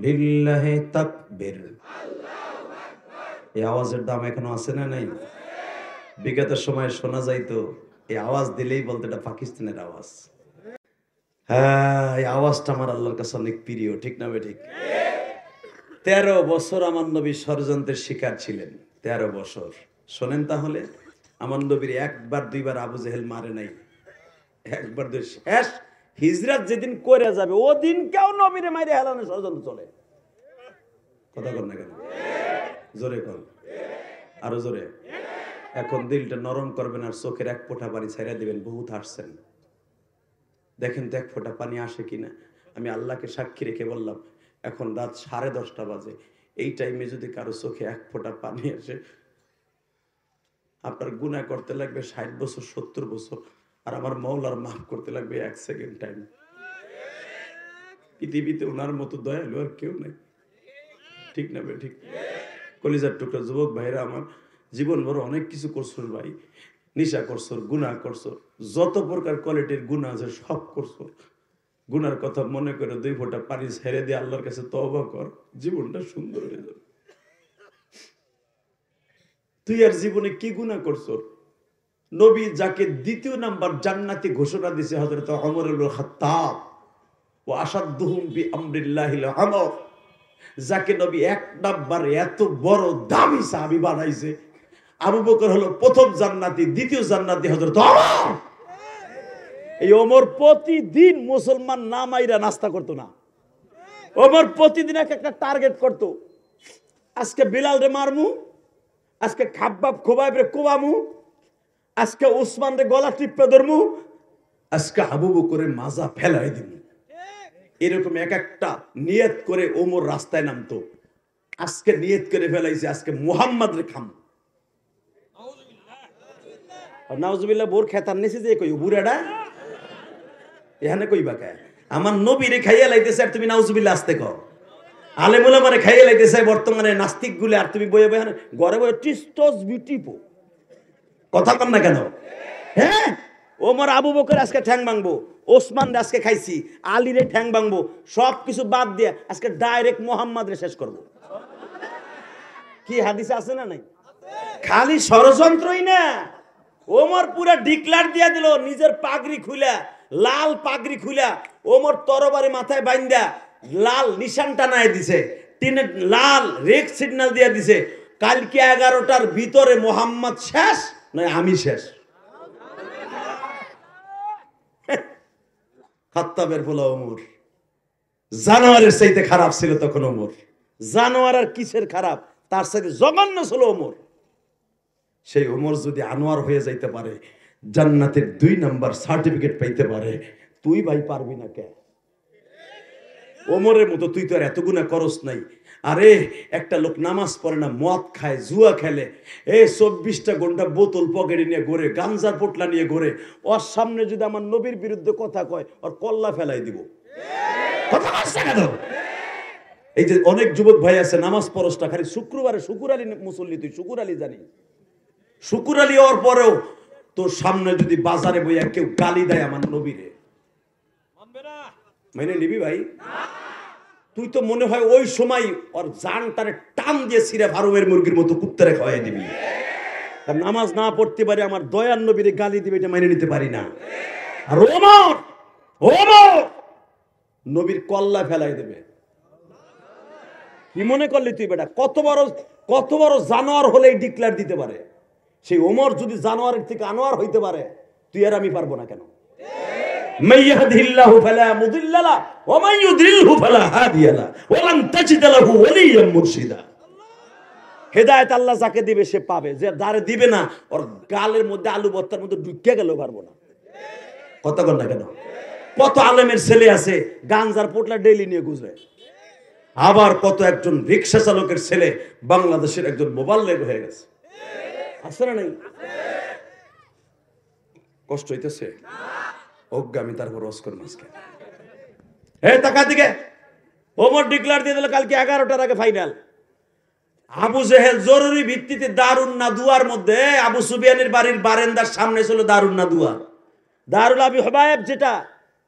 লিল্লাহি তাকবীর। এই আওয়াজের দাম এখনো আছে না নাই? বিগত সময় শোনা যাইতো এই আওয়াজ দিলেই বলতো এটা পাকিস্তানের আওয়াজ। হ্যাঁ, এই আওয়াজটা আমার আল্লাহর কাছে অনেক প্রিয়, ঠিক না বে ঠিক? 13 বছর আমার নবী ষড়যন্ত্রের শিকার ছিলেন। 13 বছর। শোনেন তাহলে, আমার নবীর একবার দুইবার আবু জেহেল মারে নাই, একবার দুই। শেষ হিজরত যেদিন করে যাবে ওদিন কেউ নবীরে মাইরে হেলানোর ষড়যন্ত্র চলে। কথা কর না কেন? জোরে কর, আরো জোরে। এখন দিলটা নরম করবেন আর চোখের এক ফোঁটা পানি ছেড়ে দিবেন। বহুত হাসছেন, দেখেন তো এক ফোঁটা পানি আসে কিনা। আমি আল্লাহকে সাক্ষী রেখে বললাম, এখন রাত 10:30 বাজে, এই টাইমে যদি কারো চোখে এক ফোঁটা পানি আসে, আপনার গুনাহ করতে লাগবে 60 বছর 70 বছর, আর আমার মওলার মাফ করতে লাগবে 1 সেকেন্ড টাইম। পৃথিবীতে ওনার মতো দয়ালু আর কেউ নাই, ঠিক না বে ঠিক? কলিজার টুকরা যুবক ভাইরা আমার, জীবন ভর অনেক কিছু করছো ভাই। নিশা করছো, গুনাহ করছো, যত প্রকার কোয়ালিটির গুনাহ আছে সব করছো। গুনার কথা মনে করে 2 ফোঁটা পানি ছেড়ে দিয়ে আল্লাহর কাছে তওবা কর, জীবনটা সুন্দর হয়ে যাবে। তুই আর জীবনে কি গুনাহ করছো? নবী যাকে 2 নাম্বার জান্নাতি ঘোষণা দিয়েছে হযরত ওমর ইবনে খাত্তাব, ওয়া আশাদুহুম বিআমরিল্লাহিল আমর, যাকে নবী 1 নাম্বার এত বড় দামি সাহাবী বানাইছে। আবু বকর হলো প্রথম জান্নাতি, দ্বিতীয় জান্নাতি হযরত ওমর। এই ওমর প্রতিদিন মুসলমান না মাইরা নাস্তা করতো না। ওমর প্রতিদিন একটা টার্গেট করত। আজকে বিলাল রে মারমু, আজকে খাব্বাব খোবাইব রে কোবামু, আজকে উসমান রে গলা টিপে ধরমু, আজকে আবু বকরের মাজা ফেলাই দিমু। এরকম এক একটা নিয়ত করে ওমর রাস্তায় নামতো। আজকে নিয়ত করে ফেলাইছে আজকে মুহাম্মদ রে খাম। নাউজুবিল্লাহ। বোর খেতার নিচে যে কই বুড়াটা এখানে কইবা কে? আমার নবীরে খাইয়া লাইতেছে আর তুমি নাউজুবিল্লাহ আসতে কও। আলেম ওলামারে খাইয়া লাইতেছে বর্তমানে নাস্তিক গুলো, আর তুমি বইয়ে বইয়ে ঘরে বইয়ে টিস্টস বিটিপো। কথা কন না কেন? হ্যাঁ, ওমর আবু বকর আজকে ঠ্যাং ভাঙবো, ওসমান আজকে খাইছি, আলীরে ঠ্যাং ভাঙবো, সবকিছু বাদ দিয়ে আজকে ডাইরেক্ট মুহাম্মদ রে শেষ করবো। কি হাদিসে আছে না নাই? খালি ষড়যন্ত্রই না, ওমর পুরা ডিক্লার দিয়া দিল, নিজের পাগড়ি খুলা, লাল পাগড়ি খুলা, ওমর তরবারি মাথায় বাইন্দা লাল নিশান টানায় দিছে, তিনে লাল রেড সিগন্যাল দিয়ে দিছে, কালকে 11টার ভিতরে মুহাম্মদ শেষ নয় আমি শেষ। খাত্তাবের পোলা ওমর, জানোয়ারের চাইতে খারাপ ছিল তখন ওমর। জানোয়ার আর কিসের খারাপ, তার সাথে জঘন্য ছিল ওমর। সেই ওমর যদি আনোয়ার হয়ে যাইতে পারে, জান্নাতের 2 নাম্বার সার্টিফিকেট পাইতে পারে, তুই ভাই পারবি না কে? ওমরের মতো তুই তো আর এত গুনাহ করস নাই। আরে একটা লোক নামাজ পড়ে না, মদ খায়, জুয়া খেলে, 24টা ঘন্টা বোতল পকেটে নিয়ে ঘোরে, গাঞ্জার পোটলা নিয়ে ঘোরে, ওর সামনে যদি আমার নবীর বিরুদ্ধে কথা কয়, ওর কল্লা ফেলাই দিব। কথা বলছে কেন? এই যে অনেক যুবক ভাই আছে নামাজ পড়সটা, খালি শুক্রবারে শুকুর আলী মুসল্লি, তুই শুকুর আলী জানি, শুকুর আলী হওয়ার পরেও তোর সামনে যদি বাজারে বইয়া কেউ গালি দেয় আমার নবীরে, মেনে নিবি ভাই? তুই তো মনে হয় ওই সময় ওর জান তারে টান দিয়ে ছিঁড়ে ফারুমের মুরগির মতো কুত্তারে খাওয়াই দিবি। নামাজ না পড়তে পারে আমার দয়ার নবীরে গালি দিবে, এটা মেনে নিতে পারি না। আর ওমর ওমর নবীর কল্লা ফেলাই দেবে। কি মনে করলি তুই বেটা? কত বড় জানোয়ার হলেই ডিক্লেয়ার দিতে পারে। সেই ওমর যদি জানোয়ারের থেকে আনোয়ার হইতে পারে, তুই আর আমি পারবো না কেন? মাইয়াহদিল্লাহু ফালা মুদিল্লা লাহু ওয়া মান ইউদ্রিলহু ফালা হাদিয়া লাহু ওয়া লান তাজিদ লাহু ওয়ালিয়্যান মুরশিদা। হেদায়েত আল্লাহ যাকে দিবে সে পাবে, যে যারে দিবে না ওর গালের মধ্যে আলু ভর্তার মধ্যে ঢুকে গেল পারবো না। কথা কন না কেন? কত আলেমের ছেলে আছে গাঞ্জার পোটলা ডেইলি নিয়ে গুজরে, আবার কত একজন রিক্সা চালকের ছেলে বাংলাদেশের একজন মোবাল্লেগ হয়ে গেছে। আছে না নাই? কষ্ট হইতেছে? আমি তারপর অস্কর মাসকে টাকা দিকে ওমর ডিক্লেয়ার দিয়ে দিল কালকে 11টার আগে ফাইনাল। আবু জেহেল জরুরি ভিত্তিতে দারুন নাদুয়ার মধ্যে, আবু সুফিয়ানের বাড়ির বারান্দার সামনে ছিল দারুন নাদুয়া, দারুল আবি হুবায়েব, যেটা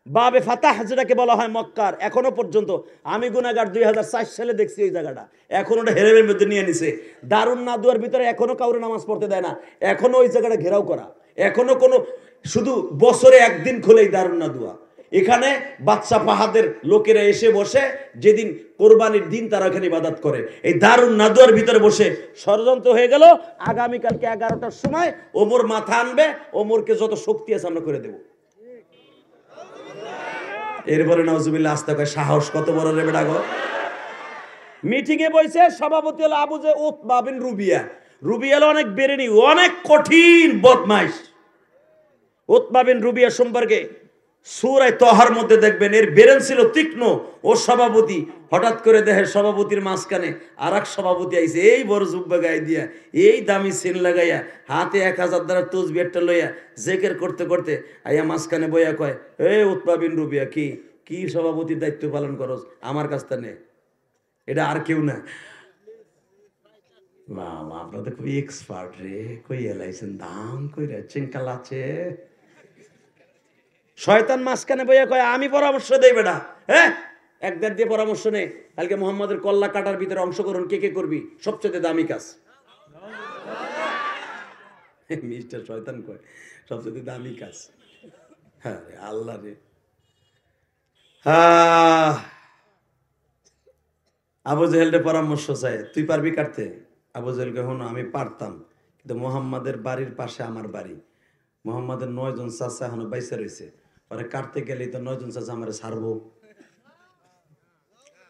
বাবে ফাতাহ যেটাকে বলা হয় মক্কার। এখনো পর্যন্ত আমি গুনাহগার 2004 সালে দেখছি ওই জায়গাটা, এখন ওটা হেরেমের মধ্যে নিয়ে নিছে। দারুন নাদুয়ার ভিতরে এখনো কাউরে নামাজ পড়তে দেয় না, এখনো ওই জায়গাটা ঘেরাও করা, এখনো কোনো শুধু বছরে একদিন খোলেই দারুন নাদুয়া। এখানে বাচ্চা পাহাদের লোকেরা এসে বসে, যেদিন কোরবানির দিন তারা এখানে ইবাদত করে। এই দারুন নাদুয়ার ভিতরে বসে ষড়যন্ত্র হয়ে গেল, আগামীকালকে 11টার সময় ওমর মাথা আনবে, ওমরকে যত শক্তি আছে আমরা করে দেব। এরপরে নাউজুবিল্লাহ আস্তে কয় সাহস কত বড় রে বেটা গো। মিটিং এ বইছে, সভাপতি হলো আবু যে উতবা বিন রুবিয়া। রুবিয়া হলো অনেক বেরেনি, অনেক কঠিন বদমাইশ। উতবা বিন রুবিয়া সম্পর্কে সূরা তহার মধ্যে দেখবেন এর বেরেন ছিল তীক্ষ্ণ। ও সভাপতি, হঠাৎ করে দেখে সভাপতির মাঝখানে আর এক সভাপতি আইছে, এই বড় জুব্বা গায়ে দিয়া, এই দামি সিন লাগাইয়া, হাতে 1000 দ্বারা তসবিহ একটা লইয়া জেকের করতে করতে আইয়া মাঝখানে বইয়া কয়, এ উতবা বিন রুবিয়া, কি সভাপতির দায়িত্ব পালন করস? আমার কাছটা নে, এটা আর কেউ না। বাবা আপনারা তো খুবই এক্সপার্ট রে, কই এলাইছেন দাম কইরা চিঙ্কাল আছে। শয়তান মাঝখানে বইয়া কয়, আমি পরামর্শ দেই বেটা, হ্যাঁ একদের দিয়ে পরামর্শ নে, কালকে মোহাম্মদের কল্লা কাটার ভিতরে অংশগ্রহণ কে করবি? সবচেয়ে দামি কাজ। মিস্টার শয়তান কয় সবচেয়ে দামি কাজ। হ্যাঁ রে আল্লাহ রে। আবু জেহেলের পরামর্শ চাই, তুই পারবি কাটতে? আবু জেহেল কয়, হন আমি পারতাম, কিন্তু মোহাম্মদের বাড়ির পাশে আমার বাড়ি, মোহাম্মদের 9 জন চাচা এখনো বাইসা রয়েছে, ওরা কাটতে গেলেই তো 9 জন চাচা আমারে ছাড়বো,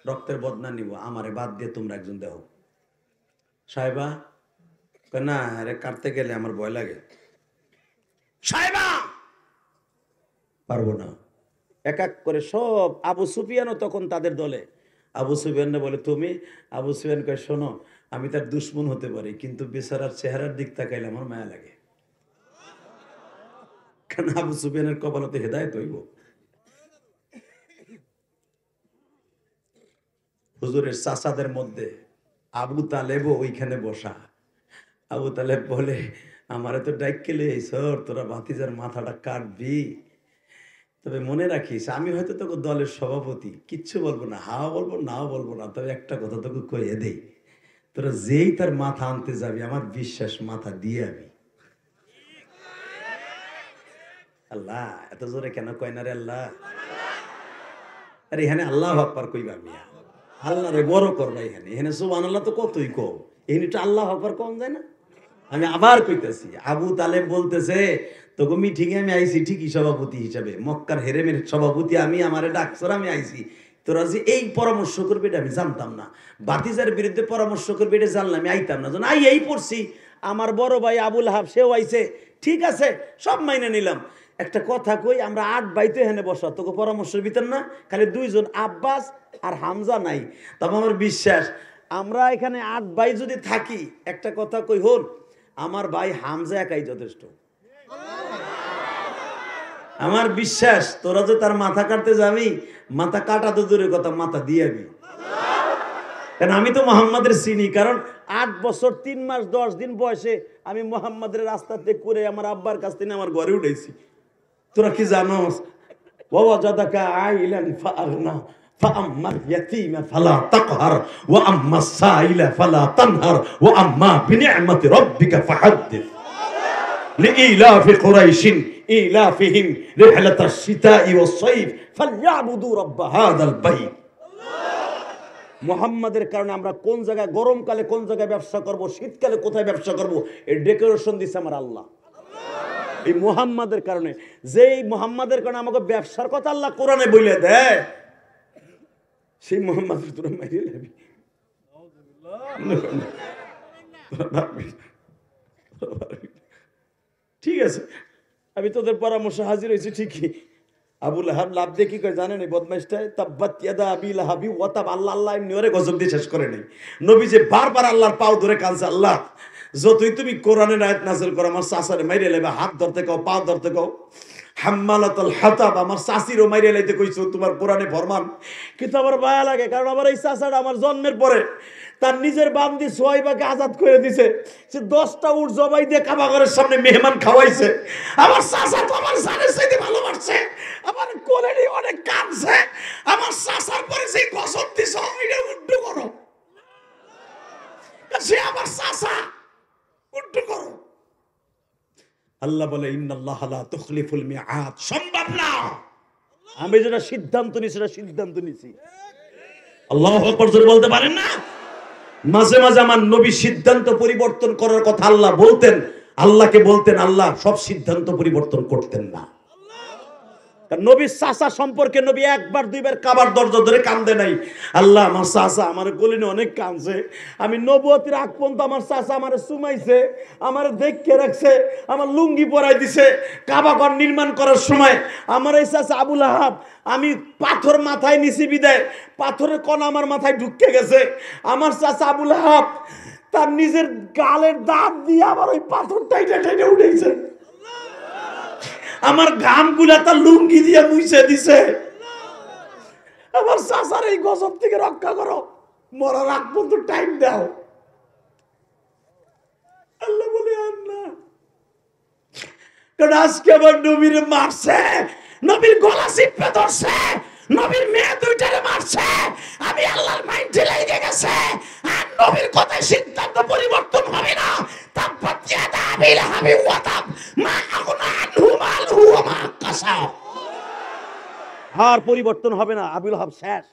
রক্তের বদনা নিব, আমারে বাদ দিয়ে তোমরা একজন দেও। সাহেবা না, আরে কাটতে গেলে আমার ভয় লাগে। সাহেবা পারবো না। এক এক করে সব, আবু সুফিয়ানও তখন তাদের দলে। আবু সুফিয়ান বলে তুমি? আবু সুফিয়ান কয়, শোনো আমি তার দুশ্মন হতে পারি, কিন্তু বেচারার চেহারার দিক তাকাইলে আমার মায়া লাগে। কারণ আবু সুফিয়ানের কপালতে হেদায়েত হইব। হুজুরের চাচাদের মধ্যে আবু তালেবও ওইখানে বসা। আবু তালেব বলে, আমারে তো ডাইকেলে সর, তোরা ভাতিজার মাথাটা কাটবি, তবে মনে রাখিস আমি হয়তো তোকে দলের সভাপতি, কিচ্ছু বলবো না, হাও বলবো নাও বলবো না, তবে একটা কথা তোকে কয়ে দেই, তোরা যেই তার মাথা আনতে যাবি আমার বিশ্বাস মাথা দিয়ে আমি। আল্লাহ এত জোরে কেন কয় না রে আল্লাহ? আরে এখানে আল্লাহু আকবার কইবা মিয়া, আল্লাহ রে বড় করবা। এখানে সুবহানাল্লাহ তো কতই কও, এখানে তো আল্লাহু আকবার কম যায় না? আমি আবার কইতেছি, আবু তালেব বলতেছে তোকে মিটিং এ আমি আইছি ঠিকই সভাপতি হিসাবে, মক্কার হেরেমের সভাপতি আমি, আমারে ডাকছর আমি আইছি, তোরা যে এই পরামর্শ করবে এটা আমি জানতাম না, বাতিজার বিরুদ্ধে পরামর্শ করবে এটা জানলাম, আমি আইতাম না, এই পড়ছি। আমার বড় ভাই আবুল হাব সেও আইছে, ঠিক আছে সব মাইনে নিলাম। একটা কথা কই, আমরা 8 ভাই তো এখানে বসা, তোকে পরামর্শের ভিতর না, খালি 2 জন আব্বাস আর হামজা নাই। তবে আমার বিশ্বাস আমরা এখানে 8 ভাই যদি থাকি, একটা কথা কই হন, আমার ভাই হামজা একাই যথেষ্ট। আমার বিশ্বাস তোরা যে তার মাথা কাটতে যাবি, মাথা কাটা তো দূরের কথা, মাথা দিয়ে যাবি। কারণ আমি তো মোহাম্মদের চিনি, কারণ 8 বছর 3 মাস 10 দিন বয়সে আমি মোহাম্মদের রাস্তাতে করে আমার আব্বার কাছ থেকে আমার ঘরে উঠেছি। তোরা কি জানোস? ওয়াজাদাকা আইলান ফাআগনা ফাআম্মা ইয়াতীমা ফালা তাকহার ওয়া আম্মা সাইলা ফালা তানহার ওয়া আম্মা বিনি'মাতি রাব্বিকা ফাহাদ্দিস। লিইলাফি কুরাইশিন ইলাফিহিম রিহলাতাশ শিতাই ওয়াস সাইফ ফালইয়াবুদু রাব্ব হাযাল বাইত। মুহাম্মাদের কারণে আমরা কোন জায়গায় গরমকালে কোন জায়গায় ব্যবসা করব, শীতকালে কোথায় ব্যবসা করব, এই ডেকোরেশন দিছে আমার আল্লাহ। এই মুহাম্মাদের কারণে, যেই মুহাম্মাদের কারণে আমাকে ব্যবসার কথা আল্লাহ কোরআনে বলে দেয়, সেই মুহাম্মাদের তোরা মাইরে নেবি। ঠিক আছে, আমি তোদের পরামর্শ হাজির হয়েছি ঠিকই। আবু লাহাব লাভ দিয়ে কি কয় জানেন এই বদমাইশটায়? তাব্বাত ইয়াদা আবি লাহাবি ওয়া তাব। আল্লাহ আল্লাহ এমনি ওরে গজব দিয়ে শেষ করে নেই। নবী যে বারবার আল্লাহর পাও ধরে কাঁদছে, আল্লাহ যতই তুমি কোরআনের আয়াত নাযিল করো আমার চাচারে মাইরে লেবে, হাত ধরতে কও, পা ধরতে কও। হাম্মালাতুল হাতাব, আমার চাচিরও মাইরে লাইতে কইছো তোমার কোরআনে ফরমান। কিন্তু আমার মায়া লাগে, কারণ আমার এই চাচাটা আমার জন্মের পরে তার নিজের বান্দি সোয়াইবাকে আজাদ করে দিছে। সে 10টা উট জবাই দিয়ে কাবাগরের সামনে মেহমান খাওয়াইছে। আমার চাচা তো আমার জানের চাইতে ভালোবাসছে, আমার কোলে নিয়ে অনেক কাঁদছে। আমার চাচার পরে সেই কসম দিছ, এটা উল্টো করো। সে আমার চাচা, উল্টো করো। আল্লাহ বলে ইন্নাল্লাহ লা তুখলিফুল মিআদ। সম্ভব না। আমি যেটা সিদ্ধান্ত নিছি সেটা সিদ্ধান্ত নিছি। আল্লাহু আকবার জোরে বলতে পারেন না? মাঝে মাঝে আমার নবী সিদ্ধান্ত পরিবর্তন করার কথা আল্লাহ বলতেন, আল্লাহকে বলতেন, আল্লাহ সব সিদ্ধান্ত পরিবর্তন করতেন না। নবীর চাচা সম্পর্কে নবী একবার দুইবার কাবার দরজা ধরে কান্দে নাই। আল্লাহ আমার চাচা আমার গলিনে অনেক কাঁদছে, আমি নবুয়তের আগ পর্যন্ত আমার চাচা আমার সুমাইছে, আমার দেখে রাখছে, আমার লুঙ্গি পরাই দিছে। কাবাঘর নির্মাণ করার সময় আমার এই চাচা আবু লাহাব, আমি পাথর মাথায় নিছি বিদায় পাথরের কণা আমার মাথায় ঢুকে গেছে। আমার চাচা আবু লাহাব তার নিজের গালের দাঁত দিয়ে আমার ওই পাথর টাইটা টাইটা উঠেছে। আমার ঘামগুলা তার লুঙ্গি দিয়ে মুছে দিছে। আমার চাচার এই গজব থেকে রক্ষা করো, মরার আগ পর্যন্ত টাইম দাও। আল্লাহ বলে আল্লাহ, কারণ আজকে আমার নবীর মারছে, নবীর গলা চিপে ধরছে, নবীর মেয়ে দুইটারে মারছে। আমি আল্লাহর মাইন্ড ঢিলাই দিয়ে গেছে, আর নবীর কথায় সিদ্ধান্ত পরিবর্তন হবে না। তাব্বাত ইয়াদা আবি লাহাবি ওয়া তাব মা আগনা আনহু মালহু ওয়া মা কাসাব। আর পরিবর্তন হবে না। আবু লাহাব শেষ।